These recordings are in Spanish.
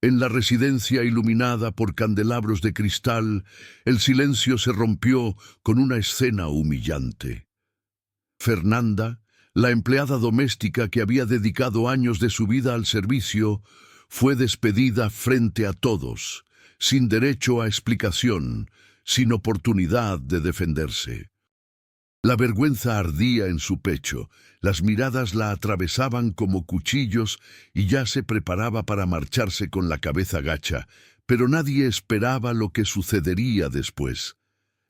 En la residencia iluminada por candelabros de cristal, el silencio se rompió con una escena humillante. Fernanda, la empleada doméstica que había dedicado años de su vida al servicio, fue despedida frente a todos, sin derecho a explicación, sin oportunidad de defenderse. La vergüenza ardía en su pecho, las miradas la atravesaban como cuchillos y ya se preparaba para marcharse con la cabeza gacha, pero nadie esperaba lo que sucedería después.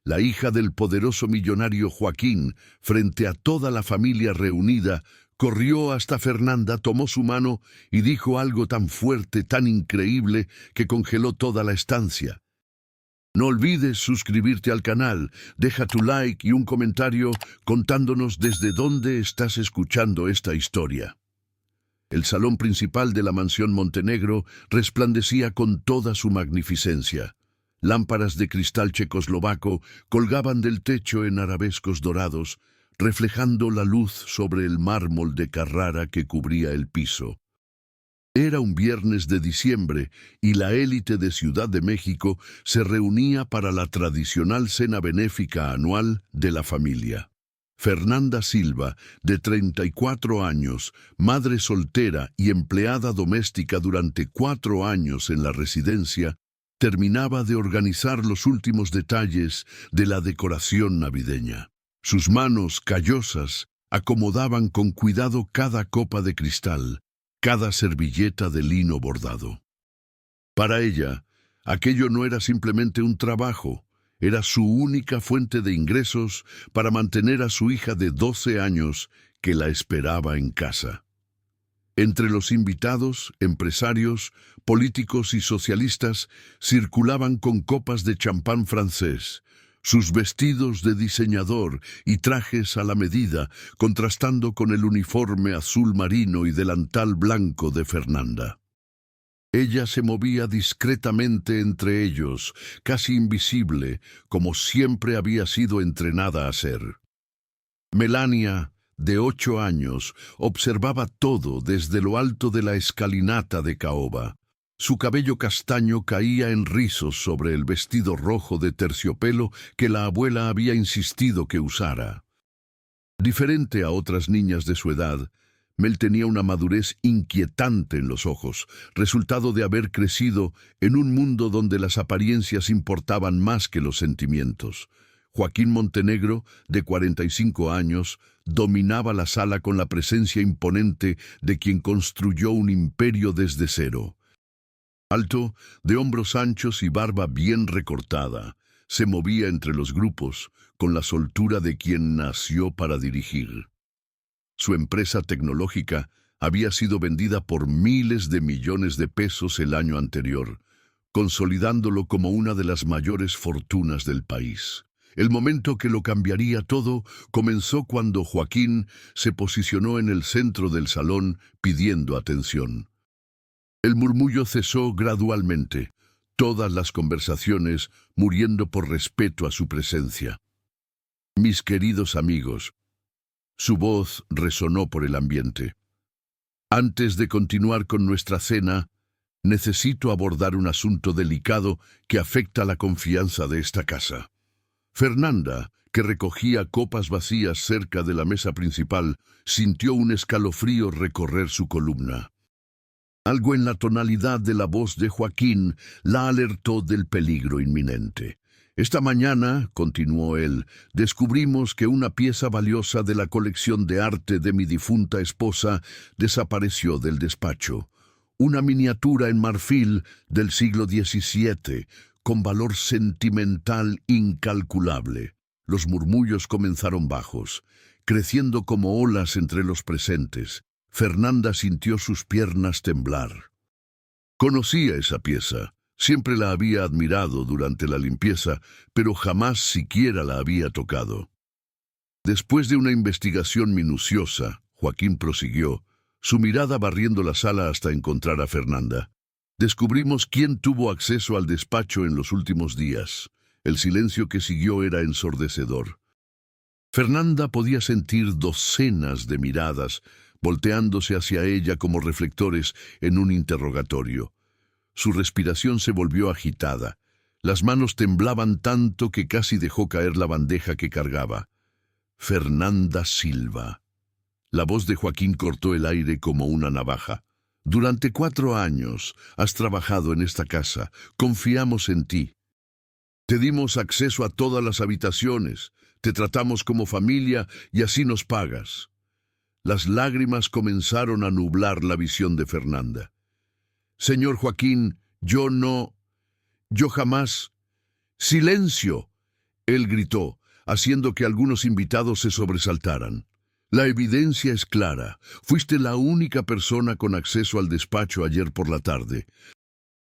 La hija del poderoso millonario Joaquín, frente a toda la familia reunida, corrió hasta Fernanda, tomó su mano y dijo algo tan fuerte, tan increíble, que congeló toda la estancia. No olvides suscribirte al canal, deja tu like y un comentario contándonos desde dónde estás escuchando esta historia. El salón principal de la mansión Montenegro resplandecía con toda su magnificencia. Lámparas de cristal checoslovaco colgaban del techo en arabescos dorados, reflejando la luz sobre el mármol de Carrara que cubría el piso. Era un viernes de diciembre y la élite de Ciudad de México se reunía para la tradicional cena benéfica anual de la familia. Fernanda Silva, de 34 años, madre soltera y empleada doméstica durante 4 años en la residencia, terminaba de organizar los últimos detalles de la decoración navideña. Sus manos callosas acomodaban con cuidado cada copa de cristal, cada servilleta de lino bordado. Para ella, aquello no era simplemente un trabajo, era su única fuente de ingresos para mantener a su hija de 12 años que la esperaba en casa. Entre los invitados, empresarios, políticos y socialistas circulaban con copas de champán francés, sus vestidos de diseñador y trajes a la medida, contrastando con el uniforme azul marino y delantal blanco de Fernanda. Ella se movía discretamente entre ellos, casi invisible, como siempre había sido entrenada a ser. Melania, de 8 años, observaba todo desde lo alto de la escalinata de caoba. Su cabello castaño caía en rizos sobre el vestido rojo de terciopelo que la abuela había insistido que usara. Diferente a otras niñas de su edad, Mel tenía una madurez inquietante en los ojos, resultado de haber crecido en un mundo donde las apariencias importaban más que los sentimientos. Joaquín Montenegro, de 45 años, dominaba la sala con la presencia imponente de quien construyó un imperio desde cero. Alto, de hombros anchos y barba bien recortada, se movía entre los grupos con la soltura de quien nació para dirigir. Su empresa tecnológica había sido vendida por miles de millones de pesos el año anterior, consolidándolo como una de las mayores fortunas del país. El momento que lo cambiaría todo comenzó cuando Joaquín se posicionó en el centro del salón pidiendo atención. El murmullo cesó gradualmente, todas las conversaciones muriendo por respeto a su presencia. Mis queridos amigos, su voz resonó por el ambiente. Antes de continuar con nuestra cena, necesito abordar un asunto delicado que afecta la confianza de esta casa. Fernanda, que recogía copas vacías cerca de la mesa principal, sintió un escalofrío recorrer su columna. Algo en la tonalidad de la voz de Joaquín la alertó del peligro inminente. Esta mañana, continuó él, descubrimos que una pieza valiosa de la colección de arte de mi difunta esposa desapareció del despacho. Una miniatura en marfil del siglo XVII, con valor sentimental incalculable. Los murmullos comenzaron bajos, creciendo como olas entre los presentes. Fernanda sintió sus piernas temblar. Conocía esa pieza, siempre la había admirado durante la limpieza, pero jamás siquiera la había tocado. Después de una investigación minuciosa, Joaquín prosiguió, su mirada barriendo la sala hasta encontrar a Fernanda. Descubrimos quién tuvo acceso al despacho en los últimos días. El silencio que siguió era ensordecedor. Fernanda podía sentir docenas de miradas volteándose hacia ella como reflectores en un interrogatorio. Su respiración se volvió agitada. Las manos temblaban tanto que casi dejó caer la bandeja que cargaba. Fernanda Silva. La voz de Joaquín cortó el aire como una navaja. Durante 4 años has trabajado en esta casa. Confiamos en ti. Te dimos acceso a todas las habitaciones. Te tratamos como familia y así nos pagas. Las lágrimas comenzaron a nublar la visión de Fernanda. Señor Joaquín, yo jamás... ¡Silencio!, él gritó, haciendo que algunos invitados se sobresaltaran. La evidencia es clara. Fuiste la única persona con acceso al despacho ayer por la tarde.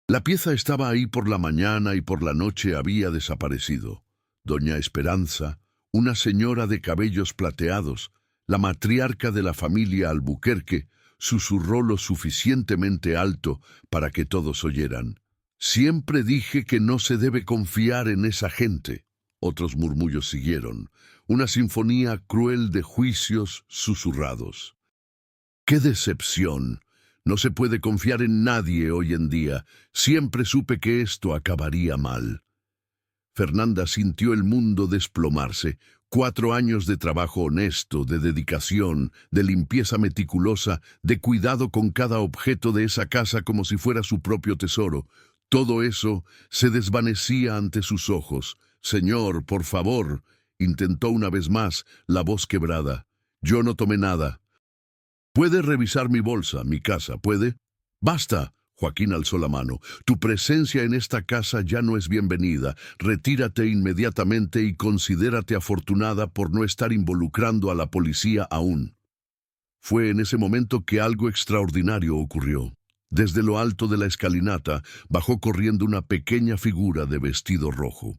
La pieza estaba ahí por la mañana y por la noche había desaparecido. Doña Esperanza, una señora de cabellos plateados, la matriarca de la familia Albuquerque, susurró lo suficientemente alto para que todos oyeran. Siempre dije que no se debe confiar en esa gente. Otros murmullos siguieron, una sinfonía cruel de juicios susurrados. ¡Qué decepción! No se puede confiar en nadie hoy en día. Siempre supe que esto acabaría mal. Fernanda sintió el mundo desplomarse. 4 años de trabajo honesto, de dedicación, de limpieza meticulosa, de cuidado con cada objeto de esa casa como si fuera su propio tesoro. Todo eso se desvanecía ante sus ojos. «Señor, por favor», intentó una vez más, la voz quebrada. «Yo no tomé nada». «Puede revisar mi bolsa, mi casa, ¿puede?» «Basta», Joaquín alzó la mano. «Tu presencia en esta casa ya no es bienvenida. Retírate inmediatamente y considérate afortunada por no estar involucrando a la policía aún». Fue en ese momento que algo extraordinario ocurrió. Desde lo alto de la escalinata bajó corriendo una pequeña figura de vestido rojo.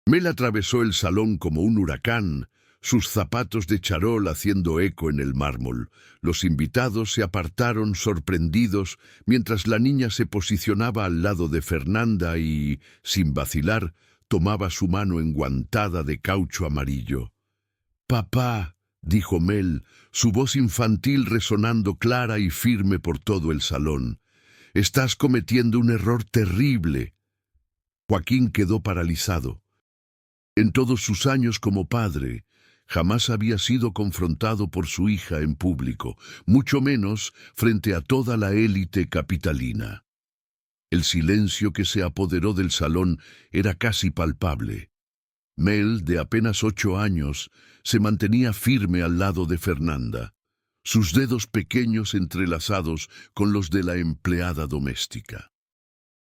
Mel atravesó el salón como un huracán, sus zapatos de charol haciendo eco en el mármol. Los invitados se apartaron sorprendidos mientras la niña se posicionaba al lado de Fernanda y, sin vacilar, tomaba su mano enguantada de caucho amarillo. «Papá», dijo Mel, su voz infantil resonando clara y firme por todo el salón. «Estás cometiendo un error terrible». Joaquín quedó paralizado. En todos sus años como padre, jamás había sido confrontado por su hija en público, mucho menos frente a toda la élite capitalina. El silencio que se apoderó del salón era casi palpable. Mel, de apenas 8 años, se mantenía firme al lado de Fernanda, sus dedos pequeños entrelazados con los de la empleada doméstica.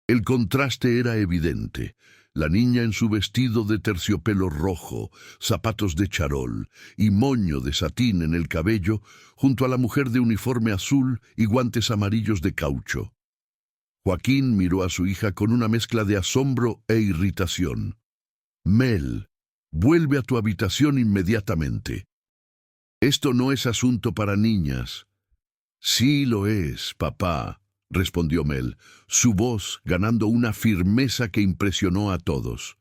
El contraste era evidente. La niña en su vestido de terciopelo rojo, zapatos de charol y moño de satín en el cabello, junto a la mujer de uniforme azul y guantes amarillos de caucho. Joaquín miró a su hija con una mezcla de asombro e irritación. «Mel, vuelve a tu habitación inmediatamente. Esto no es asunto para niñas». «Sí lo es, papá», respondió Mel, su voz ganando una firmeza que impresionó a todos.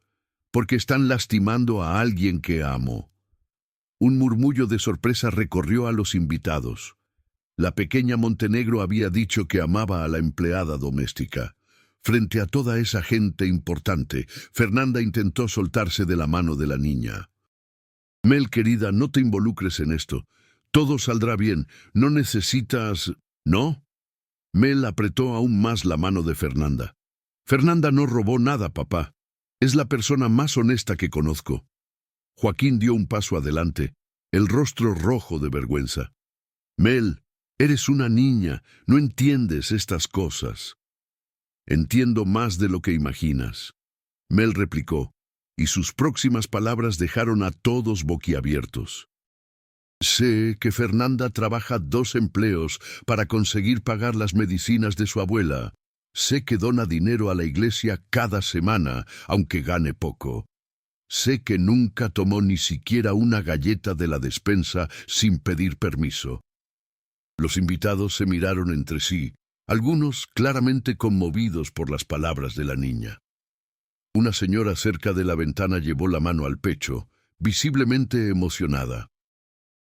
«Porque están lastimando a alguien que amo». Un murmullo de sorpresa recorrió a los invitados. La pequeña Montenegro había dicho que amaba a la empleada doméstica. Frente a toda esa gente importante, Fernanda intentó soltarse de la mano de la niña. «Mel, querida, no te involucres en esto. Todo saldrá bien. No necesitas... ¿No?» Mel apretó aún más la mano de Fernanda. «Fernanda no robó nada, papá. Es la persona más honesta que conozco». Joaquín dio un paso adelante, el rostro rojo de vergüenza. «Mel, eres una niña, no entiendes estas cosas». «Entiendo más de lo que imaginas», Mel replicó, y sus próximas palabras dejaron a todos boquiabiertos. «Sé que Fernanda trabaja 2 empleos para conseguir pagar las medicinas de su abuela. Sé que dona dinero a la iglesia cada semana, aunque gane poco. Sé que nunca tomó ni siquiera una galleta de la despensa sin pedir permiso». Los invitados se miraron entre sí, algunos claramente conmovidos por las palabras de la niña. Una señora cerca de la ventana llevó la mano al pecho, visiblemente emocionada.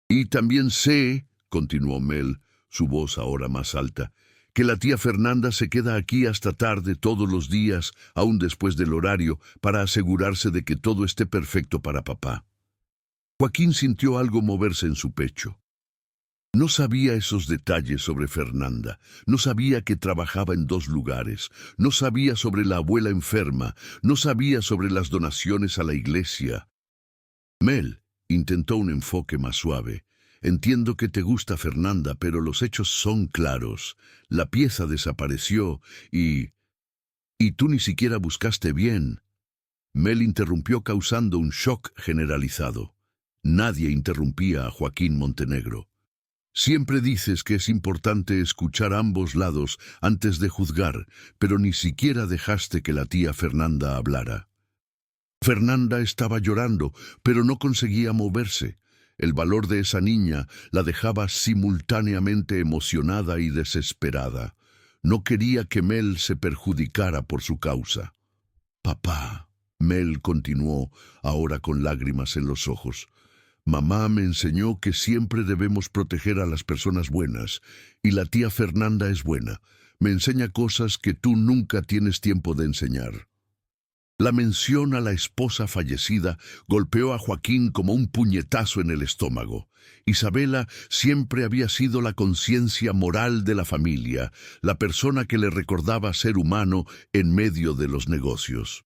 «Y también sé», continuó Mel, su voz ahora más alta, que la tía Fernanda se queda aquí hasta tarde todos los días, aún después del horario, para asegurarse de que todo esté perfecto para papá. Joaquín sintió algo moverse en su pecho. No sabía esos detalles sobre Fernanda, no sabía que trabajaba en 2 lugares, no sabía sobre la abuela enferma, no sabía sobre las donaciones a la iglesia. Mel intentó un enfoque más suave. Entiendo que te gusta Fernanda, pero los hechos son claros. La pieza desapareció y tú ni siquiera buscaste bien. Mel interrumpió causando un shock generalizado. Nadie interrumpía a Joaquín Montenegro. Siempre dices que es importante escuchar ambos lados antes de juzgar, pero ni siquiera dejaste que la tía Fernanda hablara. Fernanda estaba llorando, pero no conseguía moverse. El valor de esa niña la dejaba simultáneamente emocionada y desesperada. No quería que Mel se perjudicara por su causa. Papá, Mel continuó, ahora con lágrimas en los ojos. Mamá me enseñó que siempre debemos proteger a las personas buenas, y la tía Fernanda es buena. Me enseña cosas que tú nunca tienes tiempo de enseñar. La mención a la esposa fallecida golpeó a Joaquín como un puñetazo en el estómago. Isabela siempre había sido la conciencia moral de la familia, la persona que le recordaba ser humano en medio de los negocios.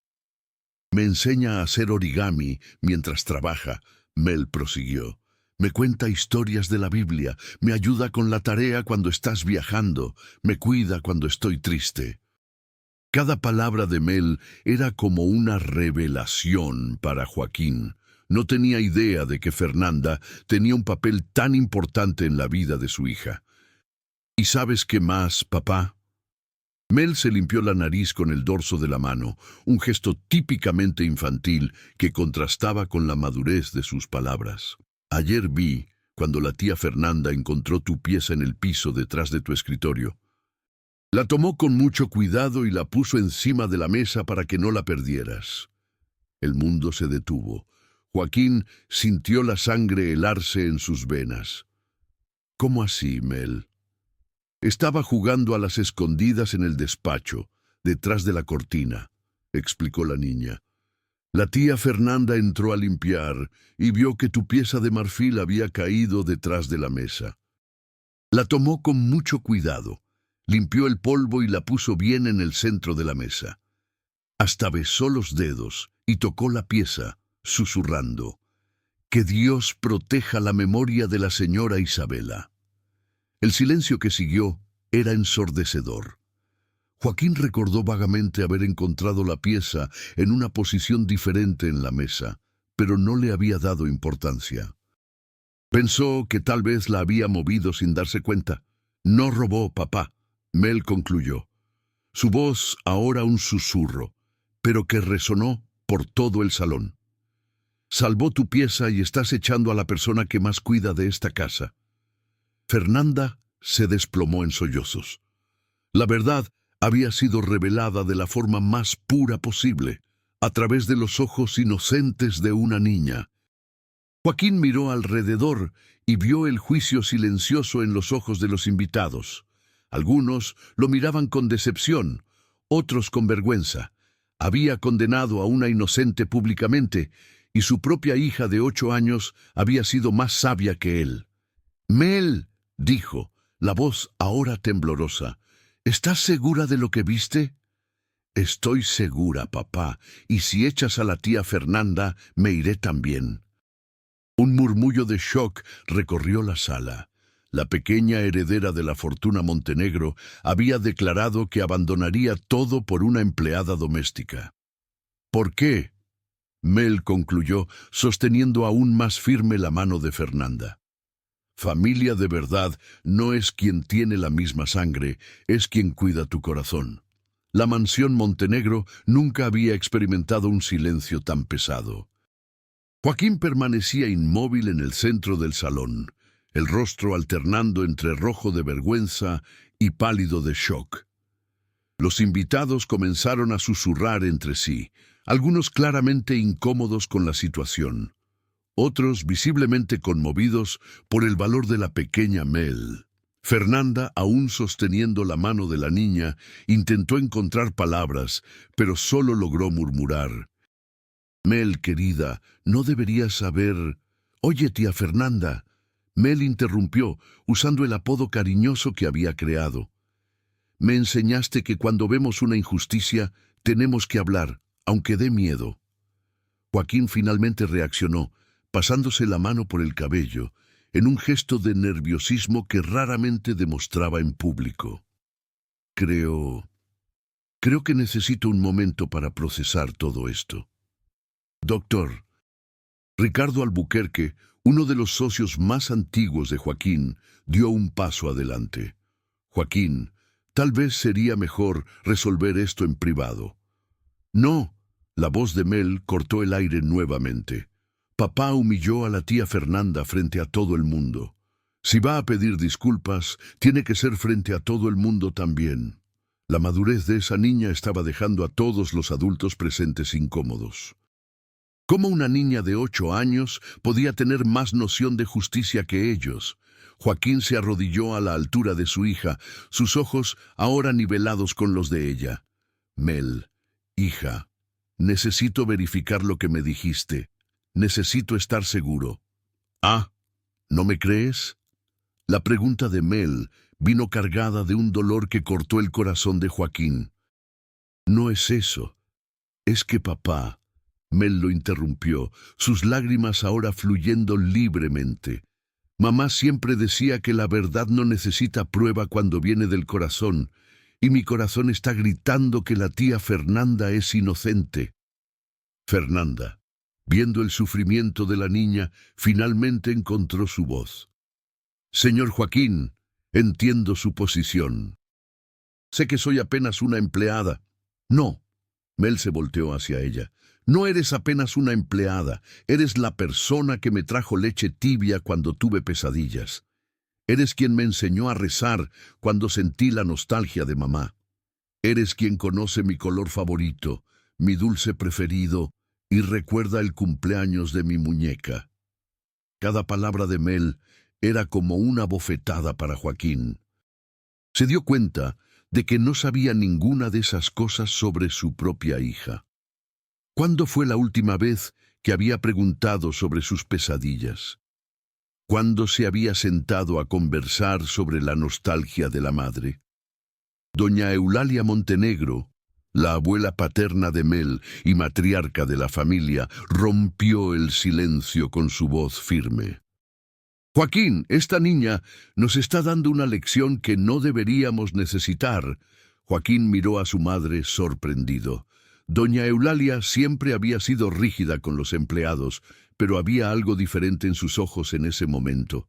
Me enseña a hacer origami mientras trabaja, Mel prosiguió. Me cuenta historias de la Biblia, me ayuda con la tarea cuando estás viajando, me cuida cuando estoy triste. Cada palabra de Mel era como una revelación para Joaquín. No tenía idea de que Fernanda tenía un papel tan importante en la vida de su hija. ¿Y sabes qué más, papá? Mel se limpió la nariz con el dorso de la mano, un gesto típicamente infantil que contrastaba con la madurez de sus palabras. Ayer vi, cuando la tía Fernanda encontró tu pieza en el piso detrás de tu escritorio. La tomó con mucho cuidado y la puso encima de la mesa para que no la perdieras. El mundo se detuvo. Joaquín sintió la sangre helarse en sus venas. ¿Cómo así, Mel? Estaba jugando a las escondidas en el despacho, detrás de la cortina, explicó la niña. La tía Fernanda entró a limpiar y vio que tu pieza de marfil había caído detrás de la mesa. La tomó con mucho cuidado, limpió el polvo y la puso bien en el centro de la mesa. Hasta besó los dedos y tocó la pieza, susurrando: «Que Dios proteja la memoria de la señora Isabela». El silencio que siguió era ensordecedor. Joaquín recordó vagamente haber encontrado la pieza en una posición diferente en la mesa, pero no le había dado importancia. Pensó que tal vez la había movido sin darse cuenta. No robó, papá, Mel concluyó. Su voz ahora un susurro, pero que resonó por todo el salón. Salvó tu pieza y estás echando a la persona que más cuida de esta casa. Fernanda se desplomó en sollozos. La verdad había sido revelada de la forma más pura posible, a través de los ojos inocentes de una niña. Joaquín miró alrededor y vio el juicio silencioso en los ojos de los invitados. Algunos lo miraban con decepción, otros con vergüenza. Había condenado a una inocente públicamente, y su propia hija de 8 años había sido más sabia que él. «Mel», dijo, la voz ahora temblorosa, «¿estás segura de lo que viste?» «Estoy segura, papá, y si echas a la tía Fernanda, me iré también». Un murmullo de shock recorrió la sala. La pequeña heredera de la fortuna Montenegro había declarado que abandonaría todo por una empleada doméstica. «¿Por qué?», Mel concluyó, sosteniendo aún más firme la mano de Fernanda. «Familia de verdad no es quien tiene la misma sangre, es quien cuida tu corazón». La mansión Montenegro nunca había experimentado un silencio tan pesado. Joaquín permanecía inmóvil en el centro del salón, el rostro alternando entre rojo de vergüenza y pálido de shock. Los invitados comenzaron a susurrar entre sí, algunos claramente incómodos con la situación, otros visiblemente conmovidos por el valor de la pequeña Mel. Fernanda, aún sosteniendo la mano de la niña, intentó encontrar palabras, pero solo logró murmurar. Mel, querida, no deberías saber... Oye, tía Fernanda. Mel interrumpió, usando el apodo cariñoso que había creado. Me enseñaste que cuando vemos una injusticia, tenemos que hablar, aunque dé miedo. Joaquín finalmente reaccionó, pasándose la mano por el cabello, en un gesto de nerviosismo que raramente demostraba en público. Creo que necesito un momento para procesar todo esto. Doctor, Ricardo Albuquerque, uno de los socios más antiguos de Joaquín, dio un paso adelante. Joaquín, tal vez sería mejor resolver esto en privado. No, la voz de Mel cortó el aire nuevamente. Papá humilló a la tía Fernanda frente a todo el mundo. Si va a pedir disculpas, tiene que ser frente a todo el mundo también. La madurez de esa niña estaba dejando a todos los adultos presentes incómodos. ¿Cómo una niña de 8 años podía tener más noción de justicia que ellos? Joaquín se arrodilló a la altura de su hija, sus ojos ahora nivelados con los de ella. Mel, hija, necesito verificar lo que me dijiste. Necesito estar seguro. Ah, ¿no me crees? La pregunta de Mel vino cargada de un dolor que cortó el corazón de Joaquín. No es eso. Es que papá... Mel lo interrumpió, sus lágrimas ahora fluyendo libremente. Mamá siempre decía que la verdad no necesita prueba cuando viene del corazón, y mi corazón está gritando que la tía Fernanda es inocente. Fernanda, viendo el sufrimiento de la niña, finalmente encontró su voz. Señor Joaquín, entiendo su posición. Sé que soy apenas una empleada. No. Mel se volteó hacia ella. No eres apenas una empleada, eres la persona que me trajo leche tibia cuando tuve pesadillas. Eres quien me enseñó a rezar cuando sentí la nostalgia de mamá. Eres quien conoce mi color favorito, mi dulce preferido, y recuerda el cumpleaños de mi muñeca. Cada palabra de Mel era como una bofetada para Joaquín. Se dio cuenta de que no sabía ninguna de esas cosas sobre su propia hija. ¿Cuándo fue la última vez que había preguntado sobre sus pesadillas? ¿Cuándo se había sentado a conversar sobre la nostalgia de la madre? Doña Eulalia Montenegro, la abuela paterna de Mel y matriarca de la familia, rompió el silencio con su voz firme. Joaquín, esta niña nos está dando una lección que no deberíamos necesitar. Joaquín miró a su madre sorprendido. Doña Eulalia siempre había sido rígida con los empleados, pero había algo diferente en sus ojos en ese momento.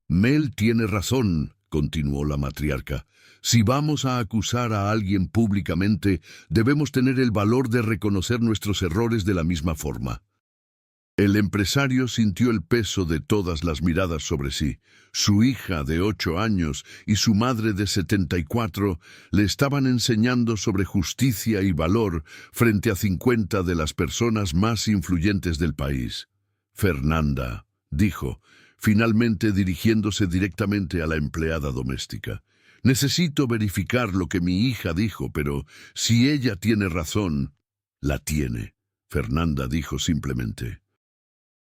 Mel tiene razón, continuó la matriarca. Si vamos a acusar a alguien públicamente, debemos tener el valor de reconocer nuestros errores de la misma forma. El empresario sintió el peso de todas las miradas sobre sí. Su hija de 8 años y su madre de 74 le estaban enseñando sobre justicia y valor frente a 50 de las personas más influyentes del país. Fernanda, dijo, finalmente dirigiéndose directamente a la empleada doméstica. Necesito verificar lo que mi hija dijo, pero si ella tiene razón, la tiene. Fernanda dijo simplemente.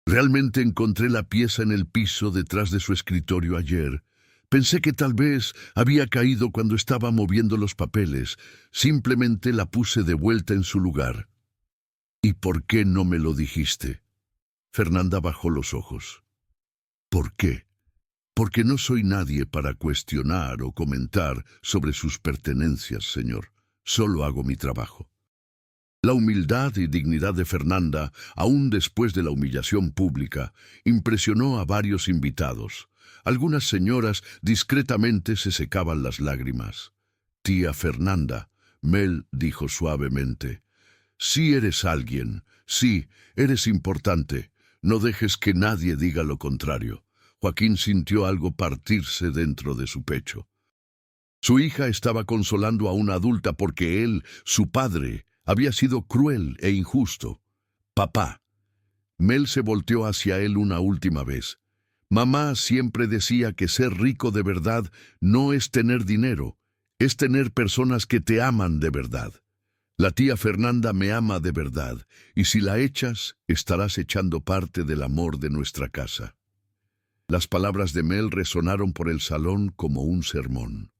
Realmente encontré la pieza en el piso detrás de su escritorio ayer. Pensé que tal vez había caído cuando estaba moviendo los papeles. Simplemente la puse de vuelta en su lugar. ¿Y por qué no me lo dijiste? Fernanda bajó los ojos. ¿Por qué? Porque no soy nadie para cuestionar o comentar sobre sus pertenencias, señor. Solo hago mi trabajo. La humildad y dignidad de Fernanda, aún después de la humillación pública, impresionó a varios invitados. Algunas señoras discretamente se secaban las lágrimas. Tía Fernanda, Mel dijo suavemente, sí eres alguien, sí, eres importante. No dejes que nadie diga lo contrario. Joaquín sintió algo partirse dentro de su pecho. Su hija estaba consolando a una adulta porque él, su padre, había sido cruel e injusto. Papá. Mel se volteó hacia él una última vez. Mamá siempre decía que ser rico de verdad no es tener dinero, es tener personas que te aman de verdad. La tía Fernanda me ama de verdad, y si la echas, estarás echando parte del amor de nuestra casa. Las palabras de Mel resonaron por el salón como un sermón.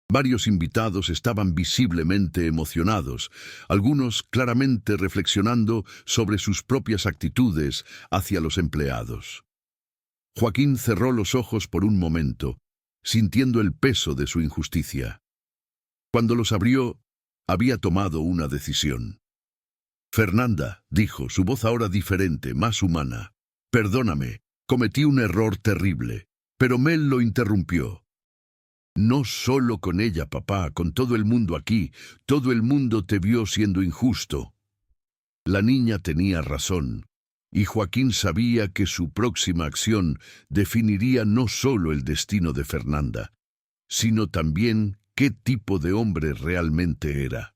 Varios invitados estaban visiblemente emocionados, algunos claramente reflexionando sobre sus propias actitudes hacia los empleados. Joaquín cerró los ojos por un momento, sintiendo el peso de su injusticia. Cuando los abrió, había tomado una decisión. Fernanda, dijo, su voz ahora diferente, más humana. Perdóname, cometí un error terrible. Pero Mel lo interrumpió. No solo con ella, papá, con todo el mundo aquí. Todo el mundo te vio siendo injusto. La niña tenía razón, y Joaquín sabía que su próxima acción definiría no solo el destino de Fernanda, sino también qué tipo de hombre realmente era.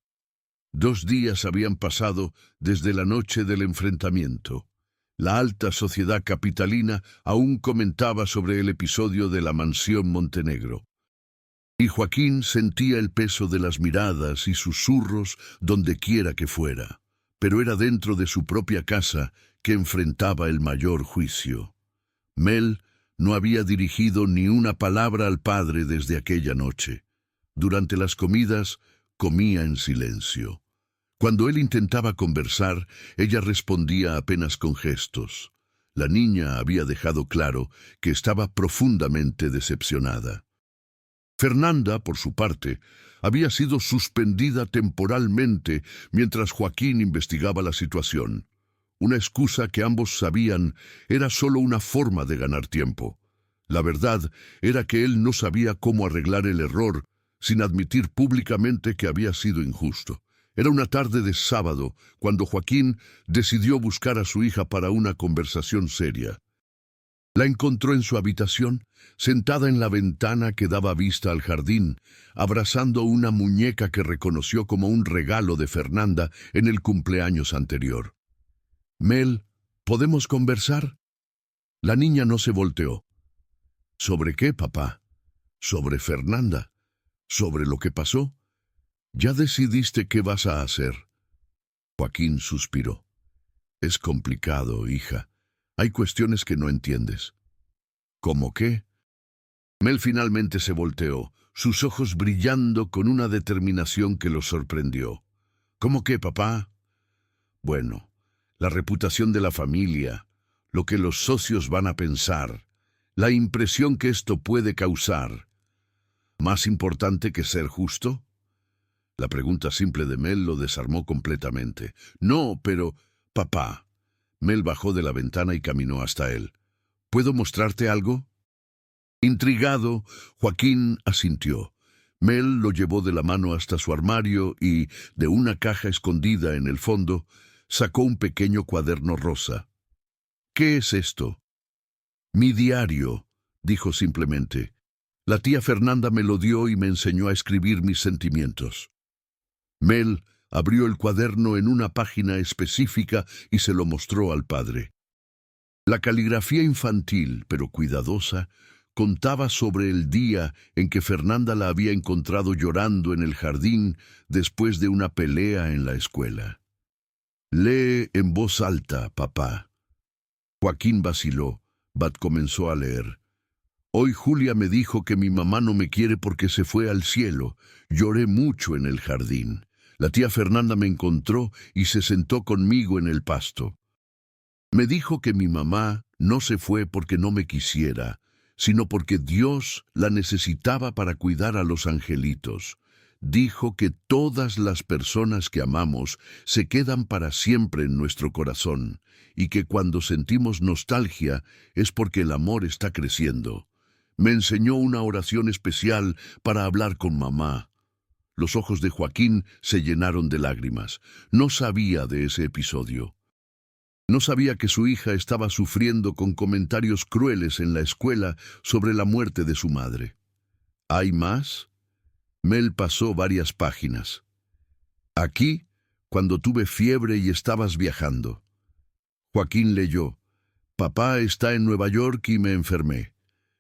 2 días habían pasado desde la noche del enfrentamiento. La alta sociedad capitalina aún comentaba sobre el episodio de la mansión Montenegro. Y Joaquín sentía el peso de las miradas y susurros donde quiera que fuera. Pero era dentro de su propia casa que enfrentaba el mayor juicio. Mel no había dirigido ni una palabra al padre desde aquella noche. Durante las comidas, comía en silencio. Cuando él intentaba conversar, ella respondía apenas con gestos. La niña había dejado claro que estaba profundamente decepcionada. Fernanda, por su parte, había sido suspendida temporalmente mientras Joaquín investigaba la situación. Una excusa que ambos sabían era solo una forma de ganar tiempo. La verdad era que él no sabía cómo arreglar el error sin admitir públicamente que había sido injusto. Era una tarde de sábado cuando Joaquín decidió buscar a su hija para una conversación seria. La encontró en su habitación, sentada en la ventana que daba vista al jardín, abrazando una muñeca que reconoció como un regalo de Fernanda en el cumpleaños anterior. «Mel, ¿podemos conversar?» La niña no se volteó. «¿Sobre qué, papá?» «Sobre Fernanda. ¿Sobre lo que pasó?» «¿Ya decidiste qué vas a hacer?» Joaquín suspiró. «Es complicado, hija. Hay cuestiones que no entiendes». «¿Cómo qué?» Mel finalmente se volteó, sus ojos brillando con una determinación que lo sorprendió. «¿Cómo qué, papá?» «Bueno, la reputación de la familia, lo que los socios van a pensar, la impresión que esto puede causar. ¿Más importante que ser justo?» La pregunta simple de Mel lo desarmó completamente. «No, pero, papá». Mel bajó de la ventana y caminó hasta él. «¿Puedo mostrarte algo?» Intrigado, Joaquín asintió. Mel lo llevó de la mano hasta su armario y, de una caja escondida en el fondo, sacó un pequeño cuaderno rosa. «¿Qué es esto?» «Mi diario», dijo simplemente. «La tía Fernanda me lo dio y me enseñó a escribir mis sentimientos». Mel abrió el cuaderno en una página específica y se lo mostró al padre. La caligrafía infantil, pero cuidadosa, contaba sobre el día en que Fernanda la había encontrado llorando en el jardín después de una pelea en la escuela. «Lee en voz alta, papá». Joaquín vaciló. Bat comenzó a leer. «Hoy Julia me dijo que mi mamá no me quiere porque se fue al cielo. Lloré mucho en el jardín. La tía Fernanda me encontró y se sentó conmigo en el pasto. Me dijo que mi mamá no se fue porque no me quisiera, sino porque Dios la necesitaba para cuidar a los angelitos. Dijo que todas las personas que amamos se quedan para siempre en nuestro corazón, y que cuando sentimos nostalgia es porque el amor está creciendo. Me enseñó una oración especial para hablar con mamá». Los ojos de Joaquín se llenaron de lágrimas. No sabía de ese episodio. No sabía que su hija estaba sufriendo con comentarios crueles en la escuela sobre la muerte de su madre. ¿Hay más? Mel pasó varias páginas. «Aquí, cuando tuve fiebre y estabas viajando». Joaquín leyó. Papá está en Nueva York y me enfermé.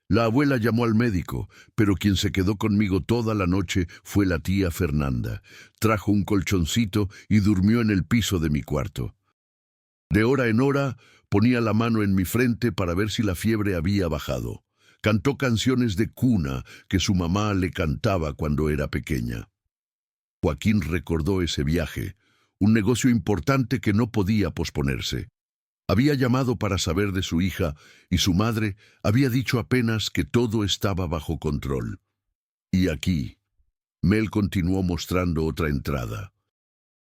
La abuela llamó al médico, pero quien se quedó conmigo toda la noche fue la tía Fernanda. Trajo un colchoncito y durmió en el piso de mi cuarto. De hora en hora ponía la mano en mi frente para ver si la fiebre había bajado. Cantó canciones de cuna que su mamá le cantaba cuando era pequeña. Joaquín recordó ese viaje, un negocio importante que no podía posponerse. Había llamado para saber de su hija y su madre había dicho apenas que todo estaba bajo control. Y aquí, Mel continuó mostrando otra entrada.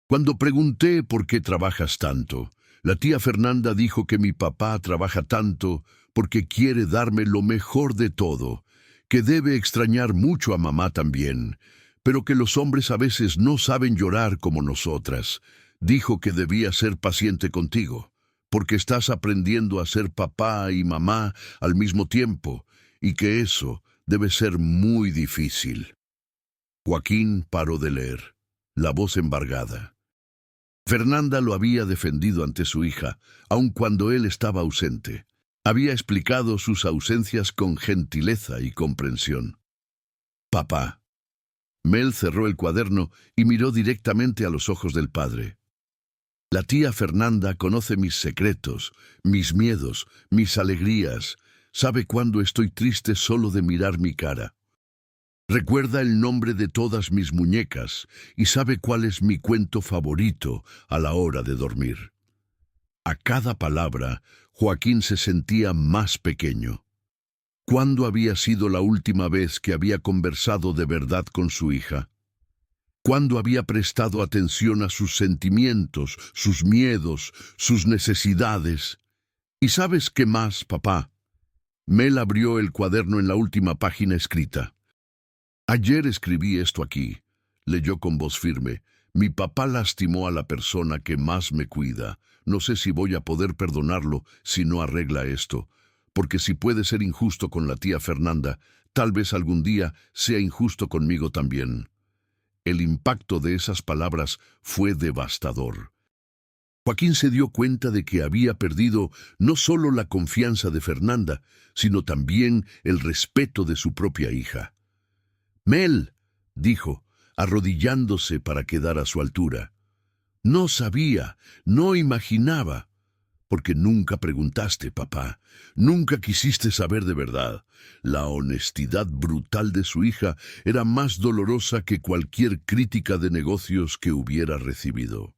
Cuando pregunté por qué trabajas tanto, la tía Fernanda dijo que mi papá trabaja tanto porque quiere darme lo mejor de todo, que debe extrañar mucho a mamá también, pero que los hombres a veces no saben llorar como nosotras. Dijo que debía ser paciente contigo, porque estás aprendiendo a ser papá y mamá al mismo tiempo, y que eso debe ser muy difícil. Joaquín paró de leer, la voz embargada. Fernanda lo había defendido ante su hija, aun cuando él estaba ausente. Había explicado sus ausencias con gentileza y comprensión. Papá. Mel cerró el cuaderno y miró directamente a los ojos del padre. La tía Fernanda conoce mis secretos, mis miedos, mis alegrías. Sabe cuándo estoy triste solo de mirar mi cara. Recuerda el nombre de todas mis muñecas y sabe cuál es mi cuento favorito a la hora de dormir. A cada palabra, Joaquín se sentía más pequeño. ¿Cuándo había sido la última vez que había conversado de verdad con su hija? ¿Cuándo había prestado atención a sus sentimientos, sus miedos, sus necesidades? ¿Y sabes qué más, papá? Mel abrió el cuaderno en la última página escrita. Ayer escribí esto aquí, leyó con voz firme. Mi papá lastimó a la persona que más me cuida. No sé si voy a poder perdonarlo si no arregla esto, porque si puede ser injusto con la tía Fernanda, tal vez algún día sea injusto conmigo también. El impacto de esas palabras fue devastador. Joaquín se dio cuenta de que había perdido no solo la confianza de Fernanda, sino también el respeto de su propia hija. Mel, dijo, arrodillándose para quedar a su altura. No sabía, no imaginaba, porque nunca preguntaste, papá, nunca quisiste saber de verdad. La honestidad brutal de su hija era más dolorosa que cualquier crítica de negocios que hubiera recibido.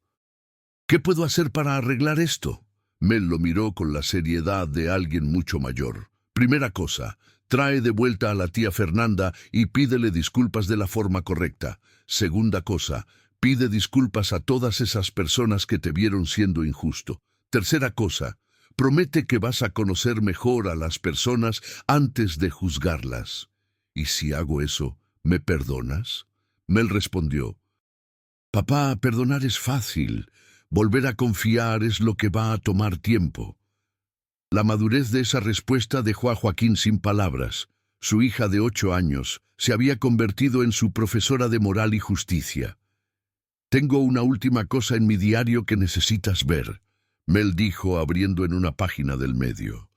¿Qué puedo hacer para arreglar esto? Mel lo miró con la seriedad de alguien mucho mayor. Primera cosa, trae de vuelta a la tía Fernanda y pídele disculpas de la forma correcta. Segunda cosa, pide disculpas a todas esas personas que te vieron siendo injusto. Tercera cosa, promete que vas a conocer mejor a las personas antes de juzgarlas. ¿Y si hago eso, me perdonas? Mel respondió, papá, perdonar es fácil. Volver a confiar es lo que va a tomar tiempo. La madurez de esa respuesta dejó a Joaquín sin palabras. Su hija de 8 años se había convertido en su profesora de moral y justicia. Tengo una última cosa en mi diario que necesitas ver, Mel dijo abriendo en una página del medio.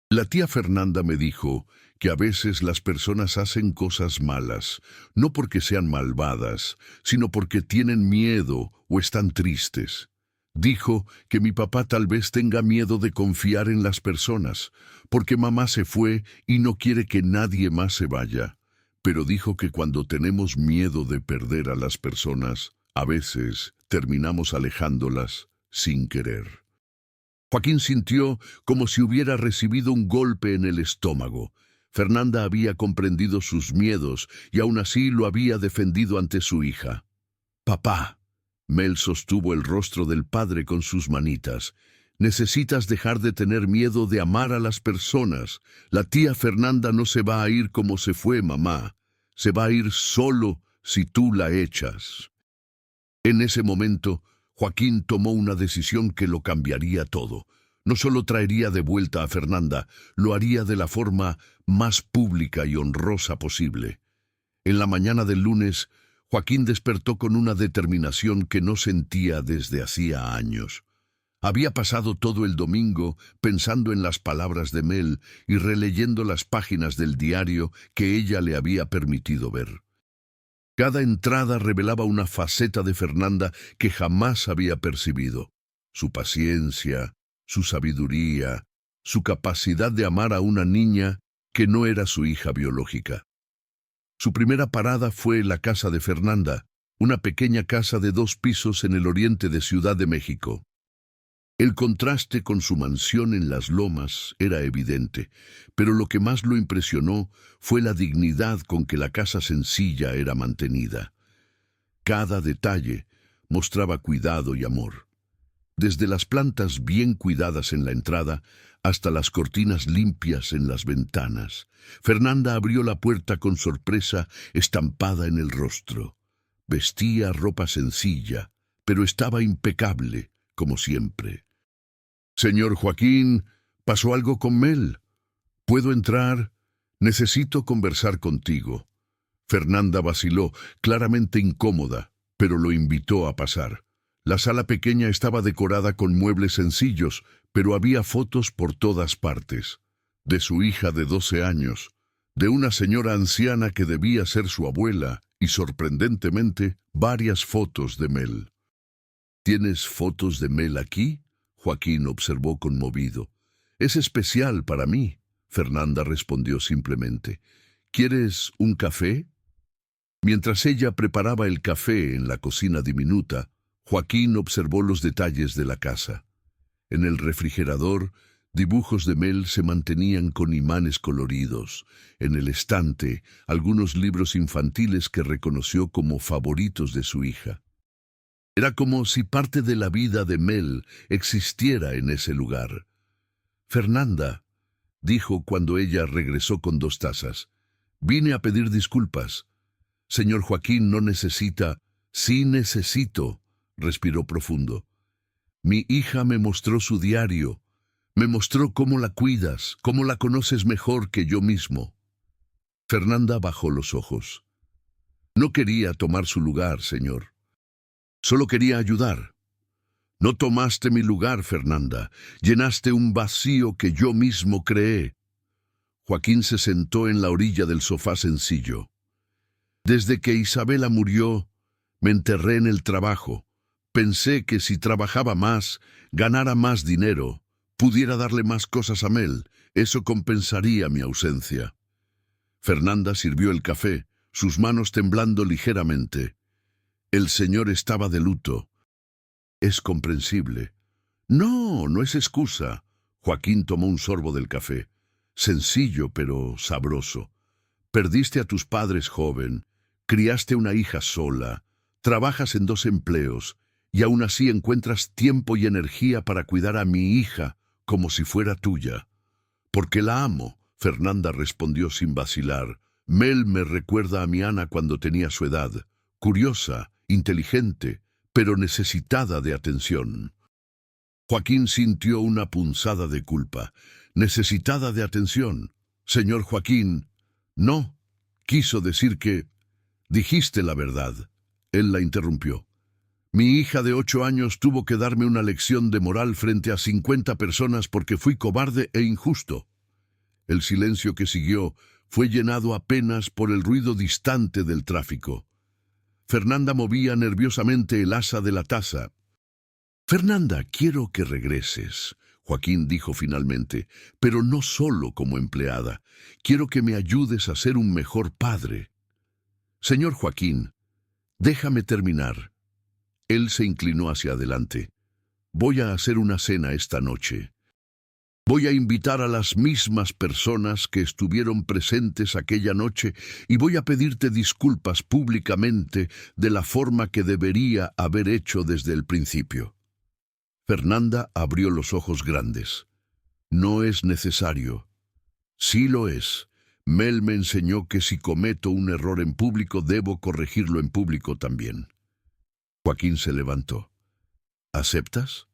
La tía Fernanda me dijo que a veces las personas hacen cosas malas, no porque sean malvadas, sino porque tienen miedo o están tristes. Dijo que mi papá tal vez tenga miedo de confiar en las personas, porque mamá se fue y no quiere que nadie más se vaya. Pero dijo que cuando tenemos miedo de perder a las personas, a veces terminamos alejándolas sin querer. Joaquín sintió como si hubiera recibido un golpe en el estómago. Fernanda había comprendido sus miedos y aún así lo había defendido ante su hija. Papá, Mel sostuvo el rostro del padre con sus manitas. Necesitas dejar de tener miedo de amar a las personas. La tía Fernanda no se va a ir como se fue mamá. Se va a ir solo si tú la echas. En ese momento, Joaquín tomó una decisión que lo cambiaría todo. No solo traería de vuelta a Fernanda, lo haría de la forma más pública y honrosa posible. En la mañana del lunes, Joaquín despertó con una determinación que no sentía desde hacía años. Había pasado todo el domingo pensando en las palabras de Mel y releyendo las páginas del diario que ella le había permitido ver. Cada entrada revelaba una faceta de Fernanda que jamás había percibido. Su paciencia, su sabiduría, su capacidad de amar a una niña que no era su hija biológica. Su primera parada fue la casa de Fernanda, una pequeña casa de 2 pisos en el oriente de Ciudad de México. El contraste con su mansión en las Lomas era evidente, pero lo que más lo impresionó fue la dignidad con que la casa sencilla era mantenida. Cada detalle mostraba cuidado y amor. Desde las plantas bien cuidadas en la entrada hasta las cortinas limpias en las ventanas, Fernanda abrió la puerta con sorpresa estampada en el rostro. Vestía ropa sencilla, pero estaba impecable, como siempre. «Señor Joaquín, ¿pasó algo con Mel? ¿Puedo entrar? Necesito conversar contigo». Fernanda vaciló, claramente incómoda, pero lo invitó a pasar. La sala pequeña estaba decorada con muebles sencillos, pero había fotos por todas partes. De su hija de 12 años, de una señora anciana que debía ser su abuela y, sorprendentemente, varias fotos de Mel. «¿Tienes fotos de Mel aquí?», Joaquín observó conmovido. «Es especial para mí», Fernanda respondió simplemente. «¿Quieres un café?». Mientras ella preparaba el café en la cocina diminuta, Joaquín observó los detalles de la casa. En el refrigerador, dibujos de Mel se mantenían con imanes coloridos. En el estante, algunos libros infantiles que reconoció como favoritos de su hija. Era como si parte de la vida de Mel existiera en ese lugar. «Fernanda», dijo cuando ella regresó con 2 tazas, «vine a pedir disculpas. Señor Joaquín no necesita». «Sí necesito», respiró profundo. «Mi hija me mostró su diario. Me mostró cómo la cuidas, cómo la conoces mejor que yo mismo». Fernanda bajó los ojos. «No quería tomar su lugar, señor. Solo quería ayudar». «No tomaste mi lugar, Fernanda. Llenaste un vacío que yo mismo creé». Joaquín se sentó en la orilla del sofá sencillo. «Desde que Isabela murió, me enterré en el trabajo. Pensé que si trabajaba más, ganara más dinero, pudiera darle más cosas a Mel, eso compensaría mi ausencia». Fernanda sirvió el café, sus manos temblando ligeramente. El señor estaba de luto. «Es comprensible». «No, no es excusa». Joaquín tomó un sorbo del café. «Sencillo, pero sabroso. Perdiste a tus padres joven, criaste una hija sola, trabajas en 2 empleos, y aún así encuentras tiempo y energía para cuidar a mi hija como si fuera tuya». «Porque la amo», Fernanda respondió sin vacilar. «Mel me recuerda a mi Ana cuando tenía su edad, curiosa, inteligente, pero necesitada de atención». Joaquín sintió una punzada de culpa. «¿Necesitada de atención? Señor Joaquín». «No, quiso decir que...». «Dijiste la verdad». Él la interrumpió. «Mi hija de 8 años tuvo que darme una lección de moral frente a 50 personas porque fui cobarde e injusto». El silencio que siguió fue llenado apenas por el ruido distante del tráfico. Fernanda movía nerviosamente el asa de la taza. «Fernanda, quiero que regreses», Joaquín dijo finalmente, «pero no solo como empleada. Quiero que me ayudes a ser un mejor padre». «Señor Joaquín, déjame terminar». Él se inclinó hacia adelante. «Voy a hacer una cena esta noche. Voy a invitar a las mismas personas que estuvieron presentes aquella noche y voy a pedirte disculpas públicamente de la forma que debería haber hecho desde el principio». Fernanda abrió los ojos grandes. «No es necesario». «Sí lo es. Mel me enseñó que si cometo un error en público debo corregirlo en público también». Joaquín se levantó. «¿Aceptas?».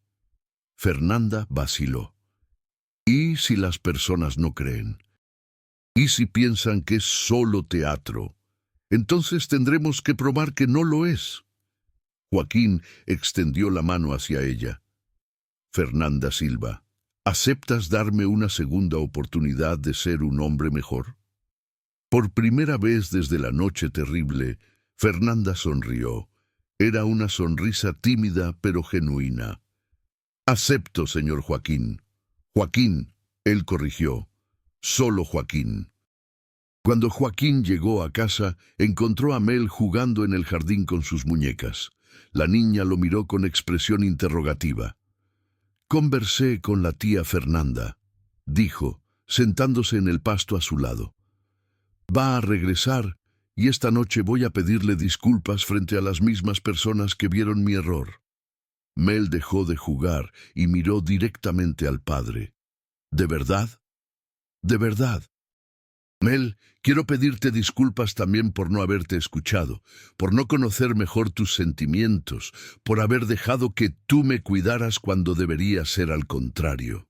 Fernanda vaciló. «¿Y si las personas no creen? ¿Y si piensan que es solo teatro? Entonces tendremos que probar que no lo es». Joaquín extendió la mano hacia ella. Fernanda Silva, ¿aceptas darme una segunda oportunidad de ser un hombre mejor? Por primera vez desde la noche terrible, Fernanda sonrió. Era una sonrisa tímida pero genuina. Acepto, señor Joaquín. Joaquín, él corrigió. Solo Joaquín. Cuando Joaquín llegó a casa, encontró a Mel jugando en el jardín con sus muñecas. La niña lo miró con expresión interrogativa. Conversé con la tía Fernanda, dijo, sentándose en el pasto a su lado. Va a regresar y esta noche voy a pedirle disculpas frente a las mismas personas que vieron mi error. Mel dejó de jugar y miró directamente al padre. ¿De verdad? ¿De verdad? Mel, quiero pedirte disculpas también por no haberte escuchado, por no conocer mejor tus sentimientos, por haber dejado que tú me cuidaras cuando debería ser al contrario.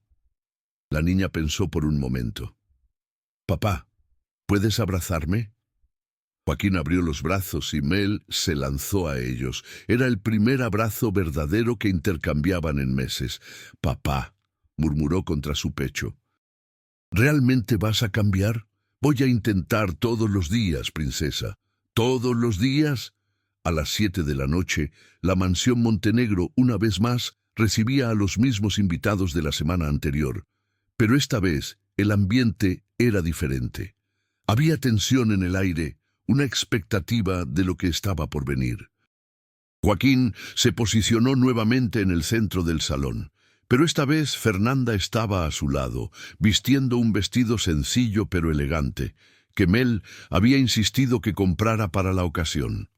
La niña pensó por un momento. Papá, ¿puedes abrazarme? Joaquín abrió los brazos y Mel se lanzó a ellos. Era el primer abrazo verdadero que intercambiaban en meses. Papá, murmuró contra su pecho. ¿Realmente vas a cambiar? Voy a intentar todos los días, princesa. ¿Todos los días? A las 7 de la noche, la mansión Montenegro, una vez más, recibía a los mismos invitados de la semana anterior. Pero esta vez, el ambiente era diferente. Había tensión en el aire, una expectativa de lo que estaba por venir. Joaquín se posicionó nuevamente en el centro del salón. Pero esta vez Fernanda estaba a su lado, vistiendo un vestido sencillo pero elegante, que Mel había insistido que comprara para la ocasión.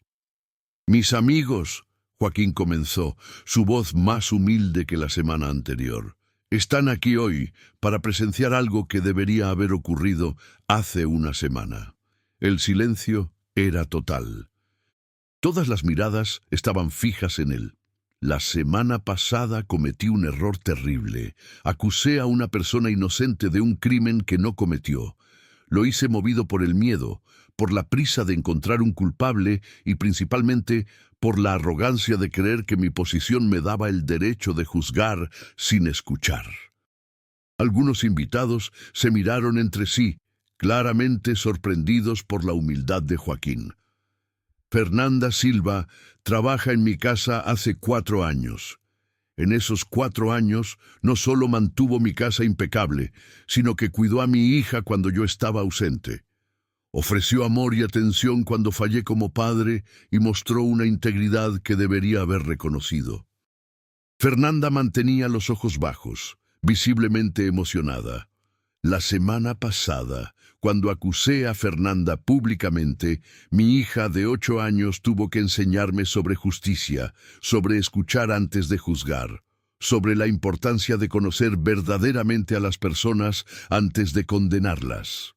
«Mis amigos», Joaquín comenzó, su voz más humilde que la semana anterior, «están aquí hoy para presenciar algo que debería haber ocurrido hace una semana». El silencio era total. Todas las miradas estaban fijas en él. La semana pasada cometí un error terrible. Acusé a una persona inocente de un crimen que no cometió. Lo hice movido por el miedo, por la prisa de encontrar un culpable y principalmente por la arrogancia de creer que mi posición me daba el derecho de juzgar sin escuchar. Algunos invitados se miraron entre sí, claramente sorprendidos por la humildad de Joaquín. Fernanda Silva trabaja en mi casa hace 4 años. En esos 4 años no solo mantuvo mi casa impecable, sino que cuidó a mi hija cuando yo estaba ausente. Ofreció amor y atención cuando fallé como padre y mostró una integridad que debería haber reconocido. Fernanda mantenía los ojos bajos, visiblemente emocionada. La semana pasada, cuando acusé a Fernanda públicamente, mi hija de 8 años tuvo que enseñarme sobre justicia, sobre escuchar antes de juzgar, sobre la importancia de conocer verdaderamente a las personas antes de condenarlas.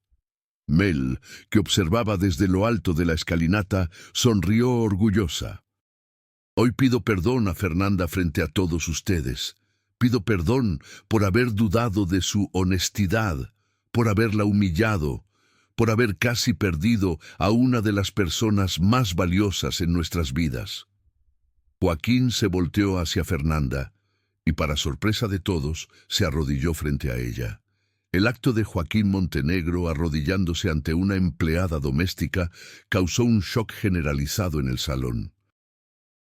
Mel, que observaba desde lo alto de la escalinata, sonrió orgullosa. Hoy pido perdón a Fernanda frente a todos ustedes. Pido perdón por haber dudado de su honestidad, por haberla humillado, por haber casi perdido a una de las personas más valiosas en nuestras vidas. Joaquín se volteó hacia Fernanda y, para sorpresa de todos, se arrodilló frente a ella. El acto de Joaquín Montenegro arrodillándose ante una empleada doméstica causó un shock generalizado en el salón.